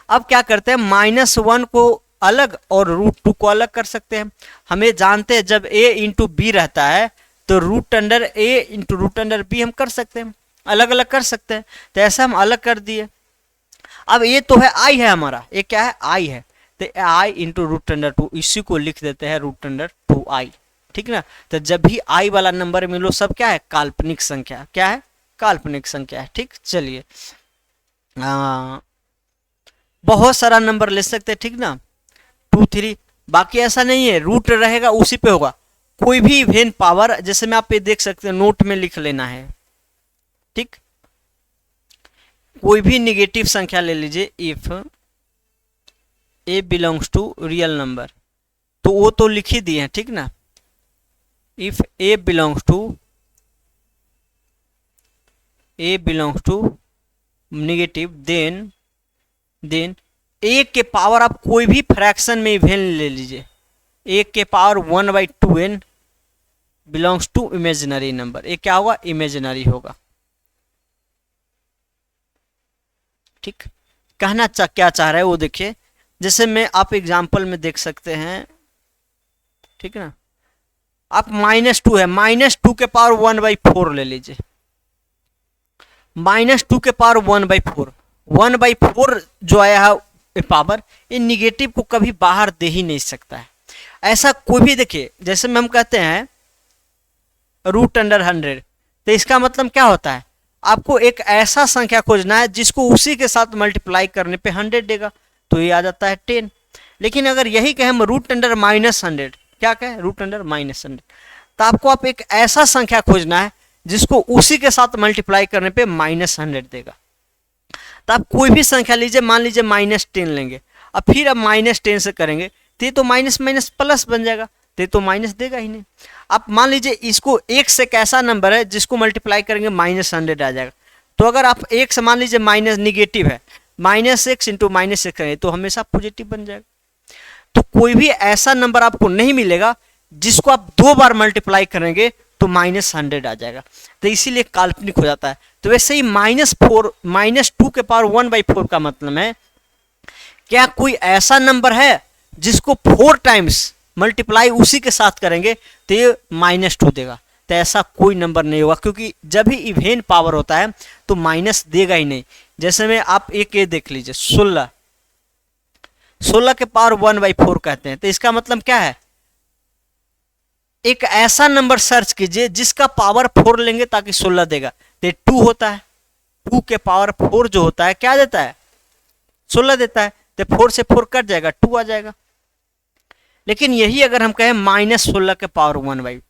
अब क्या करते हैं? -1 को अलग और √2 को अलग कर सकते हैं। हमें जानते हैं जब a × b रहता है तो root under a × root under b हम कर सकते हैं, अलग अलग कर सकते हैं। तो ऐसा हम अलग कर दिए। अब ये तो है आई है हमारा, ये क्या है? आई है, तो i × √2, इसी को लिख देते हैं √2i। ठीक ना, तो जब भी आई वाला नंबर मिलो सब क्या है? काल्पनिक संख्या। क्या है? काल्पनिक संख्या है। ठीक, चलिए बहुत सारा नंबर ले सकते हैं। ठीक ना, 2 3, बाकी ऐसा नहीं है रूट रहेगा उसी पे होगा। कोई भी इवेन पावर, जैसे मैं आप ये देख सकते हैं, नोट में लिख लेना है। ठीक, कोई भी निगेटिव संख्या ले लीजिए, if a belongs to real number, तो वो तो लिख ही दिए हैं। ठीक ना, if a belongs to negative, then a के पावर आप कोई भी फ्रैक्शन में इवेन ले लीजिए, ए के power 1/2n belongs to imaginary number. ये क्या होगा? इमेजिनरी होगा। ठीक, कहना क्या चाह रहा है वो देखिए। जैसे मैं आप एग्जाम्पल में देख सकते हैं, ठीक है ना, आप -2 है, -2 के पावर 1/4 ले लीजिए, -2 के पावर 1/4, 1/4 जो आया है पावर, ये निगेटिव को कभी बाहर दे ही नहीं सकता है। ऐसा कोई भी देखिए, जैसे में हम कहते हैं √100, तो इसका मतलब क्या होता है, आपको एक ऐसा संख्या खोजना है जिसको उसी के साथ मल्टीप्लाई करने पे 100 देगा, तो ये आ जाता है 10। लेकिन अगर यही कहें हम √100-100, क्या कहें √100-100, तो आपको एक ऐसा संख्या खोजना है जिसको उसी के साथ मल्टीप्लाई करने पे -100 देगा। तो आप कोई भी संख्या लीजिए, मान लीजिए -10 लेंगे, अब फिर अब -10 से करेंगे तो ये तो माइनस माइनस प्लस बन जाएगा, तो ये तो माइनस देगा ही नहीं। आप मान लीजिए इसको एक से एक ऐसा नंबर है जिसको मल्टीप्लाई करेंगे -100 आ जाएगा, तो अगर आप एक से मान लीजिए माइनस निगेटिव है, -x इंटू -x करें तो हमेशा पॉजिटिव बन जाएगा। तो कोई भी ऐसा नंबर आपको नहीं मिलेगा जिसको आप 2 बार मल्टीप्लाई करेंगे तो -100 आ जाएगा, तो इसीलिए काल्पनिक हो जाता है। तो वैसे ही -2 के पावर 1/4 का मतलब है, क्या कोई ऐसा नंबर है जिसको 4 टाइम्स मल्टीप्लाई उसी के साथ करेंगे तो ये -2 देगा, तो ऐसा कोई नंबर नहीं होगा, क्योंकि जब भी इवेन पावर होता है तो माइनस देगा ही नहीं। जैसे में आप एक ये देख लीजिए 16 के पावर 1/4 कहते हैं, तो इसका मतलब क्या है, एक ऐसा नंबर सर्च कीजिए जिसका पावर 4 लेंगे ताकि 16 देगा, तो 2 होता है, 2 के पावर 4 जो होता है क्या देता है, 16 देता है, तो 4 से 4 कट जाएगा, 2 आ जाएगा। लेकिन यही अगर हम कहें -16 के पावर 1/4,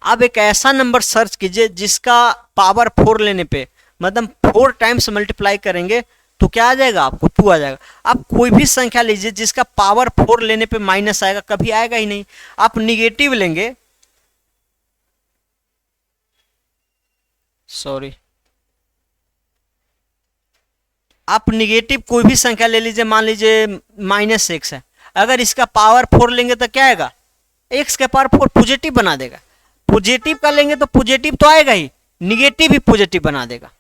आप एक ऐसा नंबर सर्च कीजिए जिसका पावर 4 लेने पे मतलब 4 टाइम्स मल्टीप्लाई करेंगे तो क्या आ जाएगा, आपको 2 आ जाएगा। आप कोई भी संख्या लीजिए जिसका पावर 4 लेने पे माइनस आएगा, कभी आएगा ही नहीं। आप निगेटिव लेंगे, सॉरी, आप निगेटिव कोई भी संख्या ले लीजिए, मान लीजिए -x है, अगर इसका पावर 4 लेंगे तो क्या आएगा, x के पावर 4 पॉजिटिव बना देगा। पॉजिटिव का लेंगे तो पॉजिटिव तो आएगा ही, निगेटिव भी पॉजिटिव बना देगा।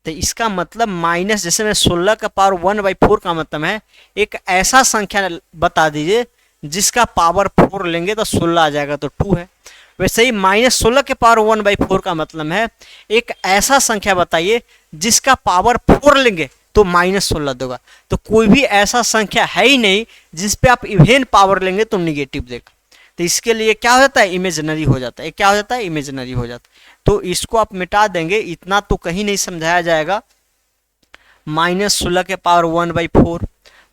तो इसका मतलब माइनस, जैसे मैं 16 का पावर 1/4 का मतलब है एक ऐसा संख्या बता दीजिए जिसका पावर 4 लेंगे तो 16 आ जाएगा, तो 2 है। वैसे ही -16 के पावर 1/4 का मतलब है एक ऐसा संख्या बताइए जिसका पावर 4 लेंगे तो -16 देगा। तो कोई भी ऐसा संख्या है ही नहीं जिस पे आप इवेन पावर लेंगे तो निगेटिव देगा। तो इसके लिए क्या हो जाता है, इमेजिनरी हो जाता है। क्या हो जाता है, इमेजिनरी हो जाता है। तो इसको आप मिटा देंगे, इतना तो कहीं नहीं समझाया जाएगा। -16 के पावर 1/4,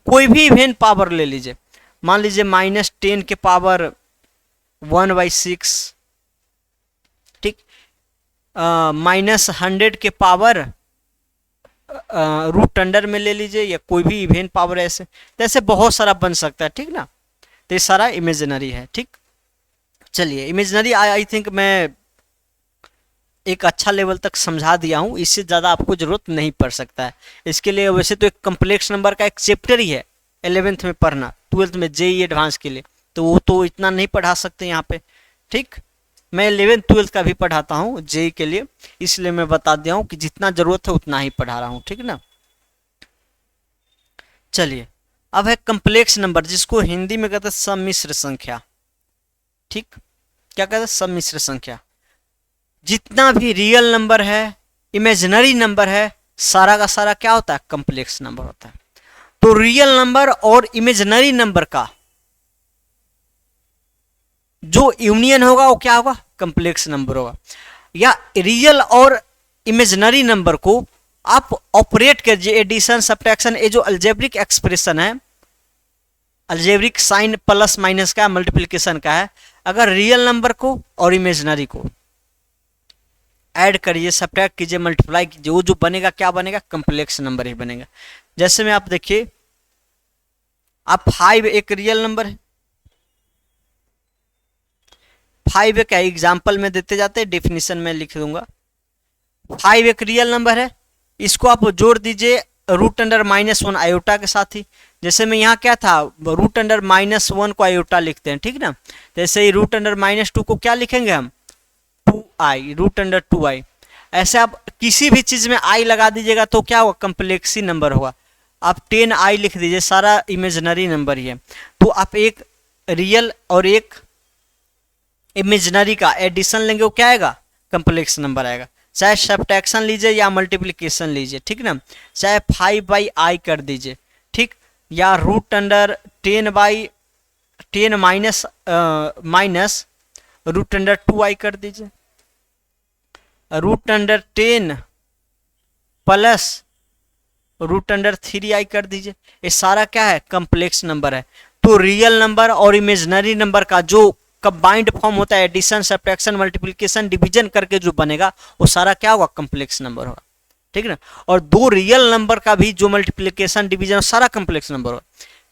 कोई भी इवेन पावर ले लीजिए, मान लीजिए -10 के पावर 1/6, ठीक, -100 के पावर √100 में ले लीजिए, या कोई भी इवेन पावर ऐसे, तो ऐसे बहुत सारा बन सकता है, ठीक ना। तो ये सारा इमेजिनरी है, ठीक। चलिए, इमेजिनरी आई थिंक मैं एक अच्छा लेवल तक समझा दिया हूँ, इससे ज़्यादा आपको जरूरत नहीं पड़ सकता है। इसके लिए वैसे तो एक कम्प्लेक्स नंबर का एक चैप्टर ही है 11th में पढ़ना, 12th में JEE एडवांस के लिए, तो वो तो इतना नहीं पढ़ा सकते यहाँ पे, ठीक। मैं 11th 12th का भी पढ़ाता हूँ JEE के लिए, इसलिए मैं बता दिया हूँ कि जितना जरूरत है उतना ही पढ़ा रहा हूँ, ठीक ना। चलिए, अब है कम्प्लेक्स नंबर, जिसको हिंदी में कहते हैं सम्मिश्र संख्या, ठीक। क्या कहते हैं, सम्मिश्र संख्या। जितना भी रियल नंबर है, इमेजिनरी नंबर है, सारा का सारा क्या होता है, कम्प्लेक्स नंबर होता है। तो रियल नंबर और इमेजिनरी नंबर का जो यूनियन होगा वो क्या होगा, कम्प्लेक्स नंबर होगा। या रियल और इमेजिनरी नंबर को आप ऑपरेट कीजिए, एडिशन, सब्ट्रैक्शन, ये जो अलजेब्रिक एक्सप्रेशन है, अलजेब्रिक साइन प्लस माइनस का, मल्टीप्लिकेशन का है, अगर रियल नंबर को और इमेजिनरी को ऐड करिए, सब्ट्रैक्ट कीजिए, मल्टीप्लाई कीजिए, वो जो बनेगा क्या बनेगा, कम्प्लेक्स नंबर ही बनेगा। जैसे में आप देखिए, आप 5 एक रियल नंबर है, 5 एक एग्जाम्पल में देते जाते हैं, डेफिनेशन में लिख दूंगा। 5 एक रियल नंबर है, इसको आप जोड़ दीजिए √-1 आयोटा के साथ ही। जैसे में यहाँ क्या था, √-1 को आयोटा लिखते हैं, ठीक ना। जैसे ही √-2 को क्या लिखेंगे हम, 2i, √2i। ऐसे आप किसी भी चीज में आई लगा दीजिएगा तो क्या होगा, कम्प्लेक्स ही नंबर होगा। आप 10i लिख दीजिए, सारा इमेजिनरी नंबर ही है। तो आप एक रियल और एक इमेजिनरी का एडिशन लेंगे, वो क्या आएगा, कम्प्लेक्स नंबर आएगा। चाहे सब्ट्रैक्शन लीजिए या मल्टीप्लिकेशन लीजिए, ठीक ना, चाहे 5/i कर दीजिए, ठीक, या √10 माइनस √2i कर दीजिए, √10 प्लस √3i कर दीजिए। ये सारा क्या है, कम्प्लेक्स नंबर है। तो रियल नंबर और इमेजिनरी नंबर का जो कंबाइंड फॉर्म होता है, एडिशन सब्ट्रैक्शन मल्टीप्लिकेशन डिवीजन करके जो बनेगा, वो सारा क्या होगा, कम्प्लेक्स नंबर होगा, ठीक ना। और दो रियल नंबर का भी जो मल्टीप्लिकेशन डिवीजन सारा कम्प्लेक्स नंबर होगा,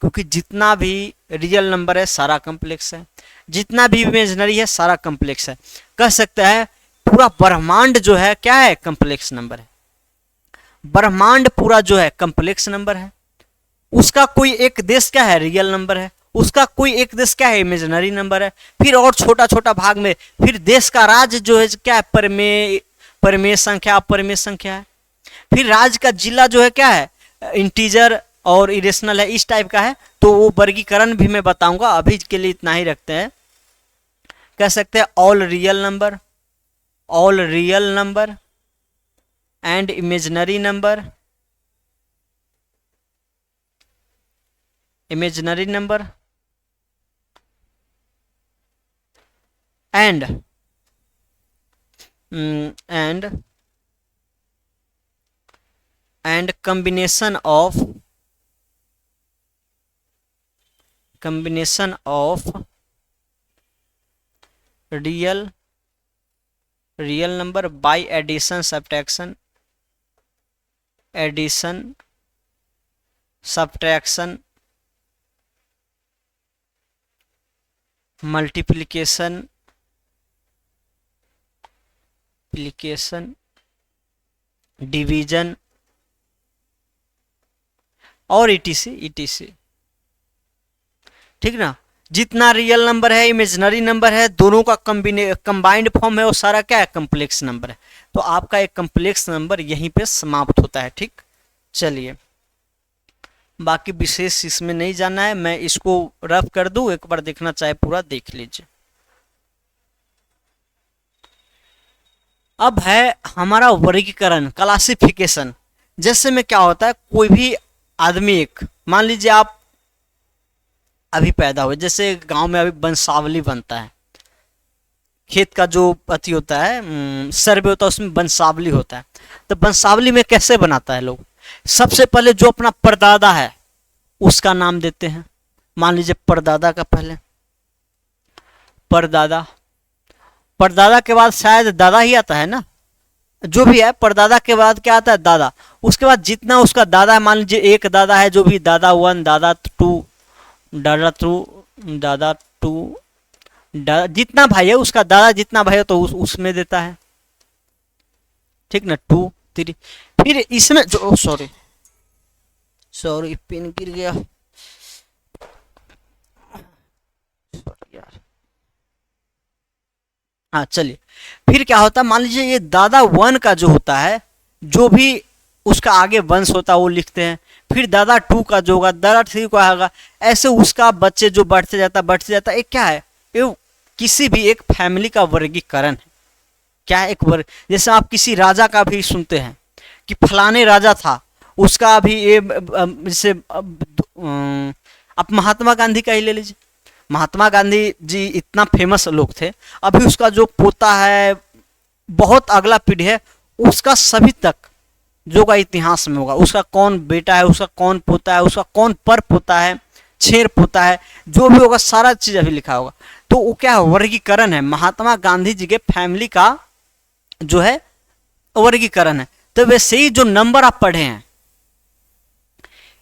क्योंकि जितना भी रियल नंबर है सारा कम्प्लेक्स है, जितना भी इमेजिनरी है सारा कम्प्लेक्स है। कह सकते हैं पूरा ब्रह्मांड जो है क्या है, कम्प्लेक्स नंबर है। ब्रह्मांड पूरा जो है कम्प्लेक्स नंबर है। उसका कोई एक देश क्या है, रियल नंबर है। उसका कोई एक देश क्या है, इमेजिनरी नंबर है। फिर और छोटा छोटा भाग में फिर देश का राज्य जो है क्या है, परमेय संख्या, अपरिमेय संख्या है। फिर राज्य का जिला जो है क्या है, इंटीजर और इरेशनल है, इस टाइप का है। तो वो वर्गीकरण भी मैं बताऊंगा, अभी के लिए इतना ही रखते हैं। कह सकते हैं all real number and imaginary number and combination of real number by addition subtraction multiplication division और ETC, ठीक ना। जितना रियल नंबर है, इमेजिनरी नंबर है, दोनों का कंबाइंड फॉर्म है, वो सारा क्या है, कम्प्लेक्स नंबर है। तो आपका एक कम्प्लेक्स नंबर यहीं पे समाप्त होता है, ठीक। चलिए, बाकी विशेष इसमें नहीं जाना है, मैं इसको रफ कर दूं, एक बार देखना चाहे पूरा देख लीजिए। अब है हमारा वर्गीकरण, क्लासिफिकेशन। जैसे में क्या होता है, कोई भी आदमी, एक मान लीजिए आप अभी पैदा हुए, जैसे गांव में अभी वंशावली बनता है, खेत का जो अति होता है सर्वे होता है, उसमें वंशावली होता है। तो वंशावली में कैसे बनाता है लोग, सबसे पहले जो अपना परदादा है उसका नाम देते हैं। मान लीजिए परदादा का पहले परदादा के बाद शायद दादा ही आता है ना, जो भी है परदादा के बाद क्या आता है, दादा। उसके बाद जितना उसका दादा है, मान लीजिए एक दादा है, जो भी दादा 1, दादा 2, दादा 2, जितना भाई है उसका दादा, जितना भाई है तो उसमें देता है, ठीक ना, 2, 3। फिर इसमें जो सॉरी पिन गिर गया यार। हाँ चलिए, फिर क्या होता है, मान लीजिए ये दादा 1 का जो होता है, जो भी उसका आगे वंश होता है वो लिखते हैं। फिर दादा 2 का जो होगा, दादा 3 का होगा, ऐसे उसका बच्चे जो बढ़ते जाता है। एक क्या है, ये किसी भी एक फैमिली का वर्गीकरण है। क्या है, एक वर्ग। जैसे आप किसी राजा का भी सुनते हैं कि फलाने राजा था, उसका भी ये, जैसे आप महात्मा गांधी का ही ले लीजिए। महात्मा गांधी जी इतना फेमस लोग थे, अभी उसका जो पोता है, बहुत अगला पीढ़ी है, उसका सभी तक जो का इतिहास में होगा, उसका कौन बेटा है, उसका कौन पोता है, उसका कौन पर पोता है, छेर पोता है, जो भी होगा सारा चीज अभी लिखा होगा। तो वो क्या है, वर्गीकरण है, महात्मा गांधी जी के फैमिली का जो है वर्गीकरण है। तो वैसे ही जो नंबर आप पढ़े हैं,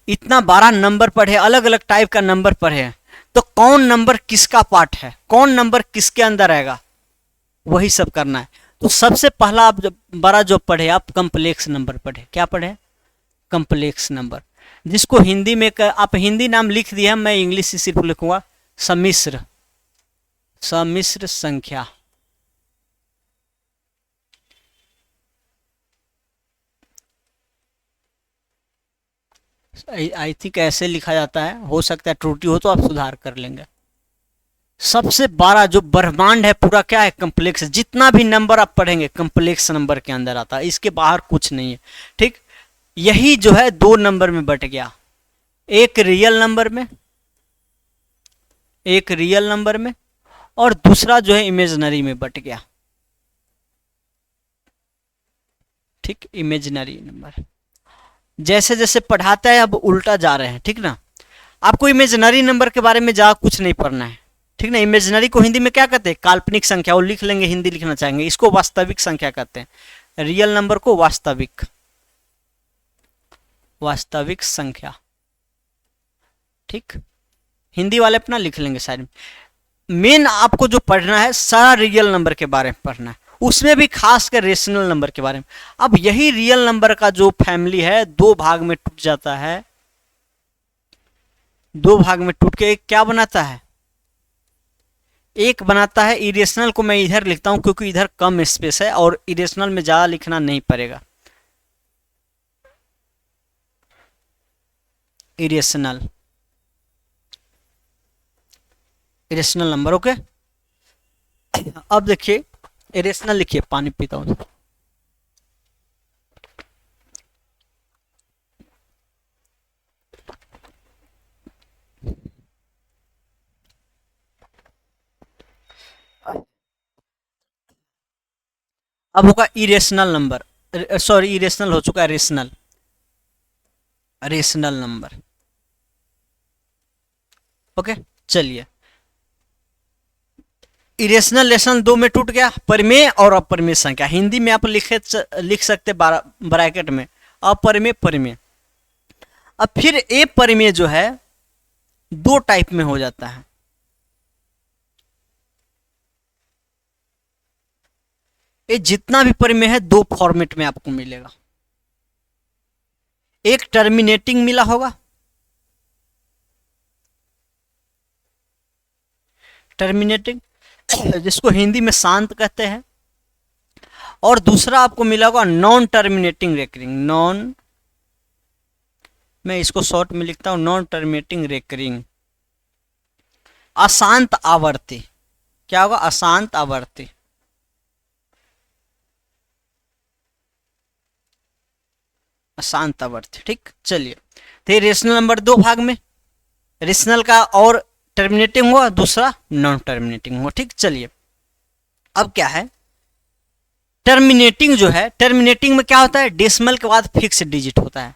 इतना 12 नंबर पढ़े, अलग अलग टाइप का नंबर पढ़े हैं, तो कौन नंबर किसका पार्ट है, कौन नंबर किसके अंदर आएगा, वही सब करना है। तो सबसे पहला आप जब बड़ा जो पढ़े, आप कम्प्लेक्स नंबर पढ़े। क्या पढ़े, कम्प्लेक्स नंबर, जिसको हिंदी में आप हिंदी नाम लिख दिया, मैं इंग्लिश से सिर्फ लिखूंगा सम्मिश्र संख्या। आई थिंक ऐसे लिखा जाता है, हो सकता है त्रुटि हो तो आप सुधार कर लेंगे। सबसे बड़ा जो ब्रह्मांड है पूरा क्या है, कम्प्लेक्स। जितना भी नंबर आप पढ़ेंगे कम्प्लेक्स नंबर के अंदर आता है, इसके बाहर कुछ नहीं है। ठीक, यही जो है दो नंबर में बट गया, एक रियल नंबर में, एक रियल नंबर में, और दूसरा जो है इमेजिनरी में बट गया। ठीक, इमेजिनरी नंबर जैसे जैसे पढ़ाता है अब उल्टा जा रहे हैं। ठीक ना, आपको इमेजिनरी नंबर के बारे में जा कुछ नहीं पढ़ना है। ठीक ना, इमेजिनरी को हिंदी में क्या कहते हैं, काल्पनिक संख्या, वो लिख लेंगे, हिंदी लिखना चाहेंगे, इसको वास्तविक संख्या कहते हैं। रियल नंबर को वास्तविक, वास्तविक संख्या। ठीक, हिंदी वाले अपना लिख लेंगे साइड में। मेन आपको जो पढ़ना है सारा रियल नंबर के बारे में पढ़ना है, उसमें भी खास कर रेशनल नंबर के बारे में। अब यही रियल नंबर का जो फैमिली है दो भाग में टूट जाता है, दो भाग में टूट के एक क्या बनाता है, एक बनाता है इरेशनल को मैं इधर लिखता हूं क्योंकि इधर कम स्पेस है और इरेशनल में ज्यादा लिखना नहीं पड़ेगा। Irrational, irrational number, okay. अब देखिए इरेशनल लिखिए, पानी पीता हूं। अब होगा इरेशनल नंबर, सॉरी इरेशनल हो चुका है, रेशनल, रेशनल नंबर, ओके। चलिए, इरेशनल रेशनल दो में टूट गया, परिमेय और अपरिमेय संख्या। हिंदी में आप लिख सकते ब्रैकेट में अपरिमेय परिमेय। अब फिर ए परिमेय जो है दो टाइप में हो जाता है। ये जितना भी परिमेय है दो फॉर्मेट में आपको मिलेगा। एक टर्मिनेटिंग मिला होगा, टर्मिनेटिंग जिसको हिंदी में शांत कहते हैं, और दूसरा आपको मिला होगा नॉन टर्मिनेटिंग रेकरिंग। नॉन, मैं इसको शॉर्ट में लिखता हूं नॉन टर्मिनेटिंग रेकरिंग, अशांत आवर्ती। क्या होगा, अशांत आवर्ती। अशांत आवर्ती। ठीक, चलिए, तो ये रेशनल नंबर दो भाग में, रेशनल का और टर्मिनेटिंग हुआ, दूसरा नॉन टर्मिनेटिंग हुआ। ठीक, चलिए, अब क्या है, टर्मिनेटिंग जो है, टर्मिनेटिंग में क्या होता है, डेसिमल के बाद फिक्स डिजिट होता है।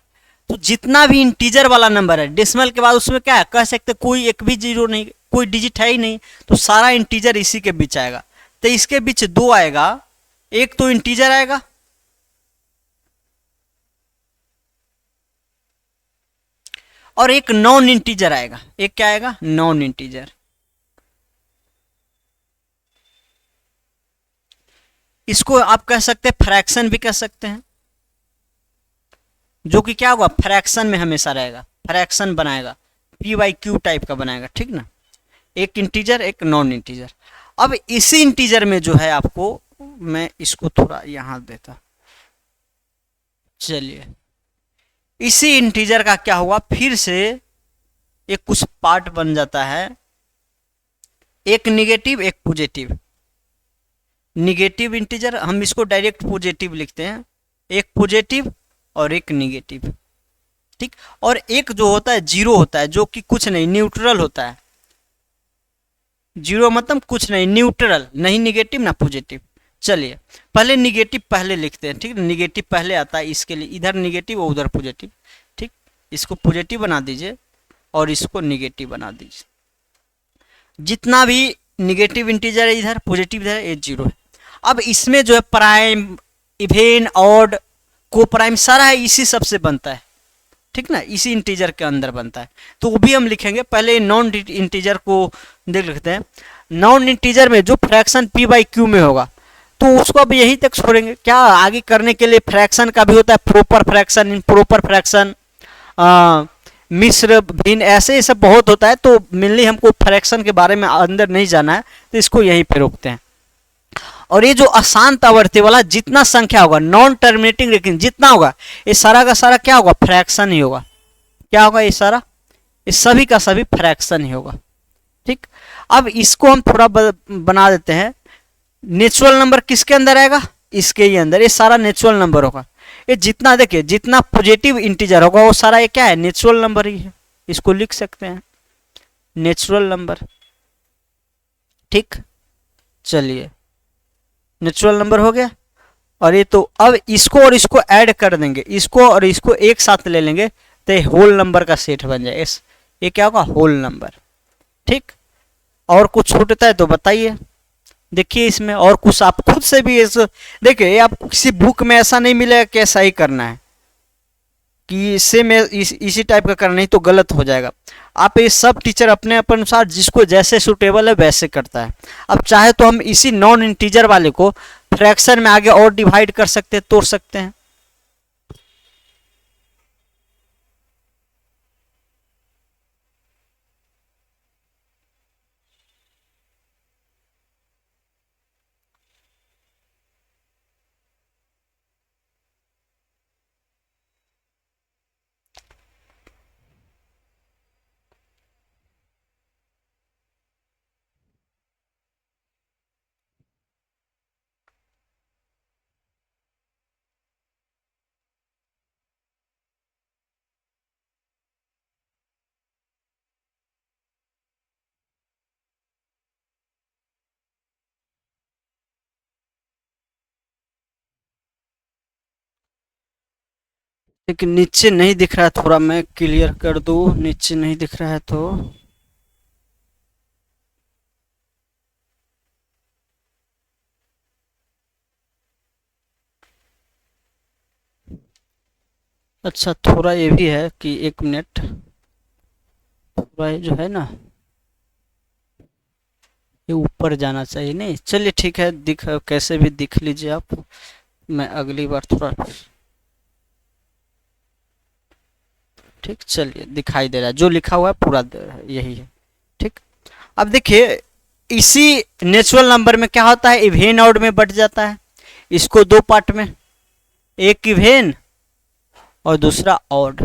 तो जितना भी इंटीजर वाला नंबर है डेसिमल के बाद उसमें क्या है, कह सकते कोई एक भी जीरो नहीं, कोई डिजिट है ही नहीं, तो सारा इंटीजर इसी के बीच आएगा। तो इसके बीच दो आएगा, एक तो इंटीजर आएगा और एक नॉन इंटीजर आएगा। एक क्या आएगा, नॉन इंटीजर। इसको आप कह सकते हैं फ्रैक्शन भी कह सकते हैं, जो कि क्या होगा, फ्रैक्शन में हमेशा रहेगा, फ्रैक्शन बनाएगा, पी वाई क्यू टाइप का बनाएगा। ठीक ना, एक इंटीजर एक नॉन इंटीजर। अब इसी इंटीजर में जो है आपको, मैं इसको थोड़ा यहां देता, चलिए, इसी इंटीजर का क्या हुआ, फिर से एक कुछ पार्ट बन जाता है, एक निगेटिव एक पॉजिटिव। निगेटिव इंटीजर हम इसको डायरेक्ट पॉजिटिव लिखते हैं, एक पॉजिटिव और एक निगेटिव। ठीक, और एक जो होता है जीरो होता है, जो कि कुछ नहीं, न्यूट्रल होता है। जीरो मतलब कुछ नहीं, न्यूट्रल, नहीं निगेटिव ना पॉजिटिव। चलिए, पहले निगेटिव पहले लिखते हैं। ठीक, निगेटिव पहले आता है, इसके लिए इधर निगेटिव और उधर पॉजिटिव। ठीक, इसको पॉजिटिव बना दीजिए और इसको निगेटिव बना दीजिए। जितना भी निगेटिव इंटीजर है इधर, पॉजिटिव इधर, ये जीरो है। अब इसमें जो है प्राइम, इवेन, ऑड, को प्राइम सारा है इसी सबसे बनता है। ठीक ना, इसी इंटीजर के अंदर बनता है, तो वो भी हम लिखेंगे। पहले नॉन इंटीजर को देख लिखते हैं। नॉन इंटीजर में जो फ्रैक्शन पी बाई क्यू में होगा तो उसको अब यही तक छोड़ेंगे। क्या आगे करने के लिए फ्रैक्शन का भी होता है, प्रॉपर फ्रैक्शन, इम्प्रॉपर फ्रैक्शन, मिश्र भिन्न, ऐसे ये सब बहुत होता है। तो मेनली हमको फ्रैक्शन के बारे में अंदर नहीं जाना है, तो इसको यहीं पे रोकते हैं। और ये जो अशांत आवर्ती वाला जितना संख्या होगा, नॉन टर्मिनेटिंग रेकरिंग जितना होगा, ये सारा का सारा क्या होगा, फ्रैक्शन ही होगा। क्या होगा ये सारा, ये सभी का सभी फ्रैक्शन ही होगा। ठीक, अब इसको हम थोड़ा बना देते हैं। नेचुरल नंबर किसके अंदर आएगा, इसके ही अंदर, ये सारा नेचुरल नंबर होगा। ये जितना देखिए जितना पॉजिटिव इंटीजर होगा वो सारा ये क्या है, नेचुरल नंबर ही है। इसको लिख सकते हैं नेचुरल नंबर। ठीक, चलिए नेचुरल नंबर हो गया। और ये तो अब इसको और इसको ऐड कर देंगे, इसको और इसको एक साथ ले लेंगे तो ये होल नंबर का सेट बन जाए। ये क्या होगा, होल नंबर। ठीक, और कुछ छूटता है तो बताइए। देखिए इसमें और कुछ आप खुद से भी देखिए, आपको किसी बुक में ऐसा नहीं मिलेगा कि ऐसा ही करना है कि इससे में इसी टाइप का करना, नहीं तो गलत हो जाएगा। आप ये सब टीचर अपने अनुसार जिसको जैसे सूटेबल है वैसे करता है। अब चाहे तो हम इसी नॉन इंटीजर वाले को फ्रैक्शन में आगे और डिवाइड कर सकते हैं, तोड़ सकते हैं। लेकिन नीचे नहीं दिख रहा है, थोड़ा मैं क्लियर कर दूं, नीचे नहीं दिख रहा है तो अच्छा, थोड़ा ये भी है कि 1 मिनट, थोड़ा ये जो है ना ये ऊपर जाना चाहिए। नहीं चलिए ठीक है, दिख कैसे भी दिख लीजिए आप, मैं अगली बार थोड़ा। ठीक, चलिए दिखाई दे रहा है, जो लिखा हुआ है पूरा यही है। ठीक, अब देखिए इसी नेचुरल नंबर में क्या होता है, इवेन ऑड में बट जाता है। इसको दो पार्ट में, एक इवेन और दूसरा ऑड।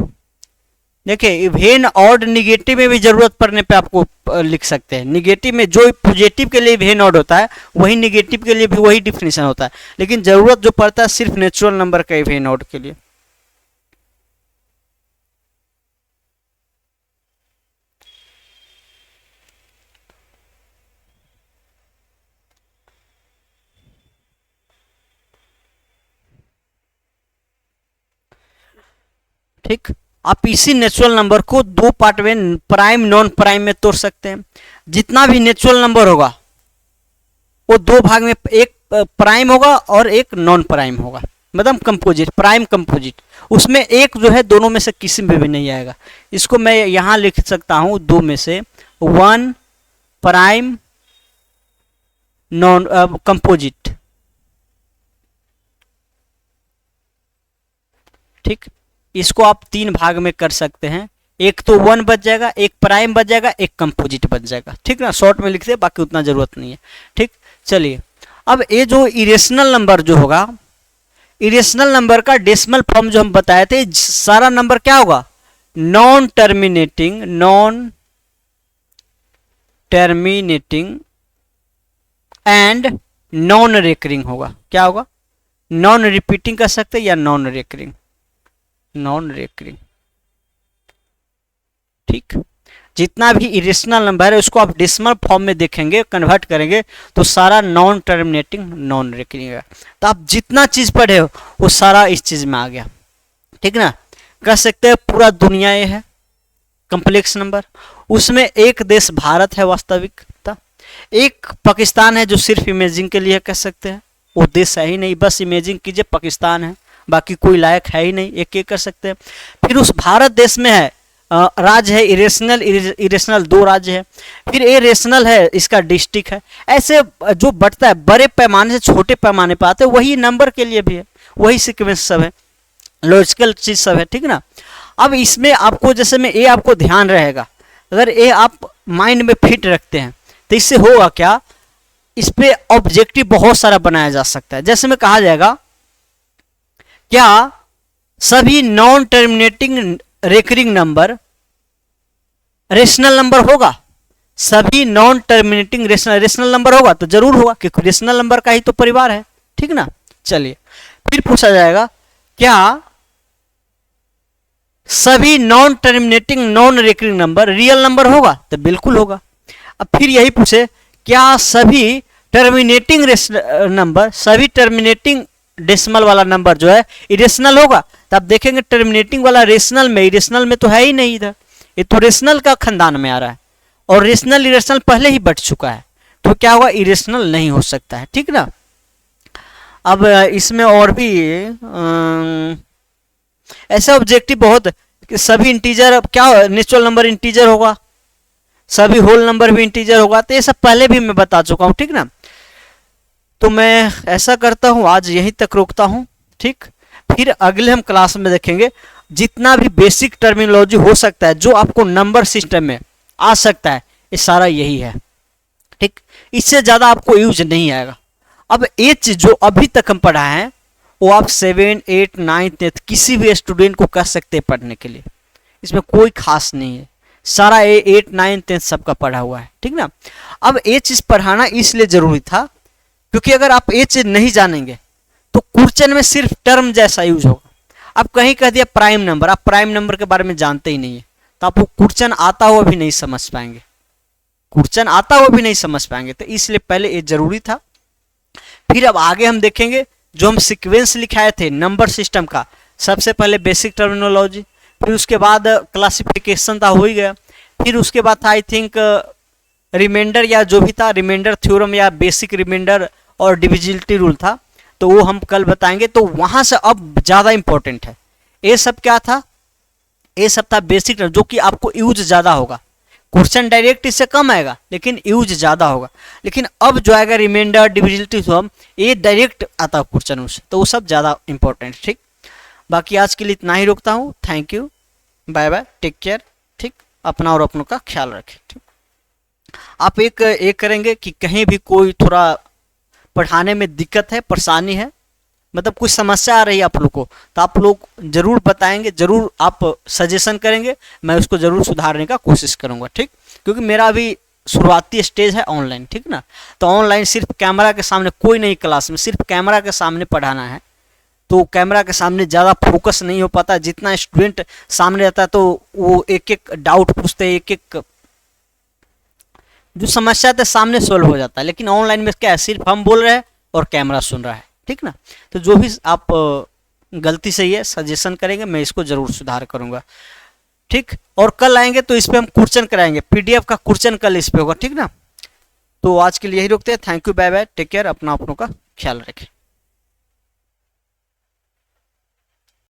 देखिए इवेन ऑड निगेटिव में भी जरूरत पड़ने पे आपको लिख सकते हैं। निगेटिव में जो पॉजिटिव के लिए इवेन ऑड होता है वही निगेटिव के लिए भी वही डिफिनेशन होता है, लेकिन जरूरत जो पड़ता है सिर्फ नेचुरल नंबर का इवेन ऑड के लिए। ठीक, आप इसी नेचुरल नंबर को दो पार्ट में प्राइम नॉन प्राइम में तोड़ सकते हैं। जितना भी नेचुरल नंबर होगा वो दो भाग में, एक प्राइम होगा और एक नॉन प्राइम होगा, मतलब कंपोजिट, प्राइम कंपोजिट। उसमें एक जो है दोनों में से किसी में भी नहीं आएगा। इसको मैं यहां लिख सकता हूं दो में से, वन प्राइम नॉन कंपोजिट। ठीक, इसको आप तीन भाग में कर सकते हैं, एक तो वन बच जाएगा, एक प्राइम बच जाएगा, एक कंपोजिट बच जाएगा। ठीक ना, शॉर्ट में लिखते हैं, बाकी उतना जरूरत नहीं है। ठीक, चलिए अब ये जो इरेशनल नंबर जो होगा, इरेशनल नंबर का डेसिमल फॉर्म जो हम बताए थे, सारा नंबर क्या होगा, non terminating and non recurring होगा। क्या होगा, नॉन रिपीटिंग कर सकते हैं या नॉन रेकरिंग, नॉन रेकरिंग। ठीक, जितना भी इरेशनल नंबर है उसको आप डेसिमल फॉर्म में देखेंगे, कन्वर्ट करेंगे तो सारा नॉन टर्मिनेटिंग नॉन रेकरिंग है। तो आप जितना चीज पढ़े हो वो सारा इस चीज में आ गया। ठीक ना, कह सकते हैं पूरा दुनिया ये है कॉम्प्लेक्स नंबर, उसमें एक देश भारत है वास्तविकता, एक पाकिस्तान है जो सिर्फ इमेजिंग के लिए कह सकते हैं, वो देश है ही नहीं, बस इमेजिंग कीजिए पाकिस्तान है, बाकी कोई लायक है ही नहीं, एक एक कर सकते हैं। फिर उस भारत देश में है राज्य है इरेशनल, इरेशनल दो राज्य है, फिर ए रेशनल है, इसका डिस्ट्रिक्ट है। ऐसे जो बढ़ता है बड़े पैमाने से छोटे पैमाने पर आते हैं, वही नंबर के लिए भी है, वही सीक्वेंस सब है, लॉजिकल चीज सब है। ठीक ना, अब इसमें आपको जैसे में ए आपको ध्यान रहेगा, अगर ए आप माइंड में फिट रखते हैं तो इससे होगा क्या, इस पे ऑब्जेक्टिव बहुत सारा बनाया जा सकता है। जैसे में कहा जाएगा क्या सभी non terminating recurring number rational number होगा? सभी नॉन टर्मिनेटिंग रेशनल नंबर होगा? तो जरूर होगा, क्योंकि रेशनल नंबर का ही तो परिवार है, ठीक ना। चलिए फिर पूछा जाएगा, क्या सभी non terminating non recurring number real number होगा? तो बिल्कुल होगा। अब फिर यही पूछे, क्या सभी टर्मिनेटिंग नंबर, सभी टर्मिनेटिंग डेसिमल वाला नंबर जो है इरेशनल होगा? तो आप देखेंगे टर्मिनेटिंग वाला रेशनल में, इरेशनल में तो है ही नहीं इधर, ये तो रेशनल का खानदान में आ रहा है, और रेशनल इरेशनल पहले ही बट चुका है, तो क्या होगा, इरेशनल नहीं हो सकता है, ठीक ना। अब इसमें और भी ऐसे ऑब्जेक्टिव बहुत कि सभी इंटीजर, अब क्या नेचुरल नंबर इंटीजर होगा, सभी होल नंबर भी इंटीजर होगा, तो ये सब पहले भी मैं बता चुका हूं, ठीक ना। तो मैं ऐसा करता हूं, आज यहीं तक रोकता हूं, ठीक। फिर अगले हम क्लास में देखेंगे जितना भी बेसिक टर्मिनोलॉजी हो सकता है जो आपको नंबर सिस्टम में आ सकता है, ये सारा यही है, ठीक। इससे ज्यादा आपको यूज नहीं आएगा। अब ये चीज जो अभी तक हम पढ़ाए हैं वो आप 7, 8, 9, 10 किसी भी स्टूडेंट को कह सकते हैं पढ़ने के लिए, इसमें कोई खास नहीं है, सारा 8, 9, 10 सबका पढ़ा हुआ है, ठीक ना। अब ये चीज पढ़ाना इसलिए जरूरी था क्योंकि अगर आप ये चीज नहीं जानेंगे तो क्वेश्चन में सिर्फ टर्म जैसा यूज होगा। अब कहीं कह दिया प्राइम नंबर, आप प्राइम नंबर के बारे में जानते ही नहीं है, तो आप वो क्वेश्चन आता हुआ भी नहीं समझ पाएंगे, क्वेश्चन आता हुआ भी नहीं समझ पाएंगे, तो इसलिए पहले ये जरूरी था। फिर अब आगे हम देखेंगे जो हम सीक्वेंस लिखाए थे नंबर सिस्टम का, सबसे पहले बेसिक टर्मिनोलॉजी, फिर उसके बाद क्लासिफिकेशन था, हो ही गया। फिर उसके बाद था आई थिंक रिमाइंडर या जो भी था, रिमाइंडर थ्योरम या बेसिक रिमाइंडर और डिविजिबिलिटी रूल था, तो वो हम कल बताएंगे। तो वहां से अब ज्यादा इंपॉर्टेंट है, ये सब क्या था, ये सब था बेसिक जो कि आपको यूज ज्यादा होगा, क्वेश्चन डायरेक्ट इससे कम आएगा लेकिन यूज ज्यादा होगा। लेकिन अब जो आएगा रिमाइंडर डिविजिबिलिटी थ्योरम, ये डायरेक्ट आता है क्वेश्चन उससे, तो वो सब ज्यादा इंपॉर्टेंट, ठीक। बाकी आज के लिए इतना ही रोकता हूँ, thank you, bye bye, take care, ठीक। अपना और अपनों का ख्याल रखें, ठीक। आप एक करेंगे कि कहीं भी कोई थोड़ा पढ़ाने में दिक्कत है, परेशानी है, मतलब कुछ समस्या आ रही है आप लोग को, तो आप लोग जरूर बताएंगे, जरूर आप सजेशन करेंगे, मैं उसको जरूर सुधारने का कोशिश करूंगा, ठीक। क्योंकि मेरा अभी शुरुआती स्टेज है ऑनलाइन, ठीक ना। तो ऑनलाइन सिर्फ कैमरा के सामने, कोई नहीं क्लास में, सिर्फ कैमरा के सामने पढ़ाना है, तो कैमरा के सामने ज़्यादा फोकस नहीं हो पाता। जितना स्टूडेंट सामने रहता है तो वो एक एक डाउट पूछते हैं, एक एक जो समस्या है सामने सोल्व हो जाता है। लेकिन ऑनलाइन में क्या है, सिर्फ हम बोल रहे हैं और कैमरा सुन रहा है, ठीक ना। तो जो भी आप गलती सही है सजेशन करेंगे, मैं इसको जरूर सुधार करूंगा, ठीक। और कल आएंगे तो इस पे हम क्वेश्चन कराएंगे, पीडीएफ का क्वेश्चन कल इस पे होगा, ठीक ना। तो आज के लिए यही रोकते हैं, thank you, bye bye, take care, अपना अपनों का ख्याल रखें।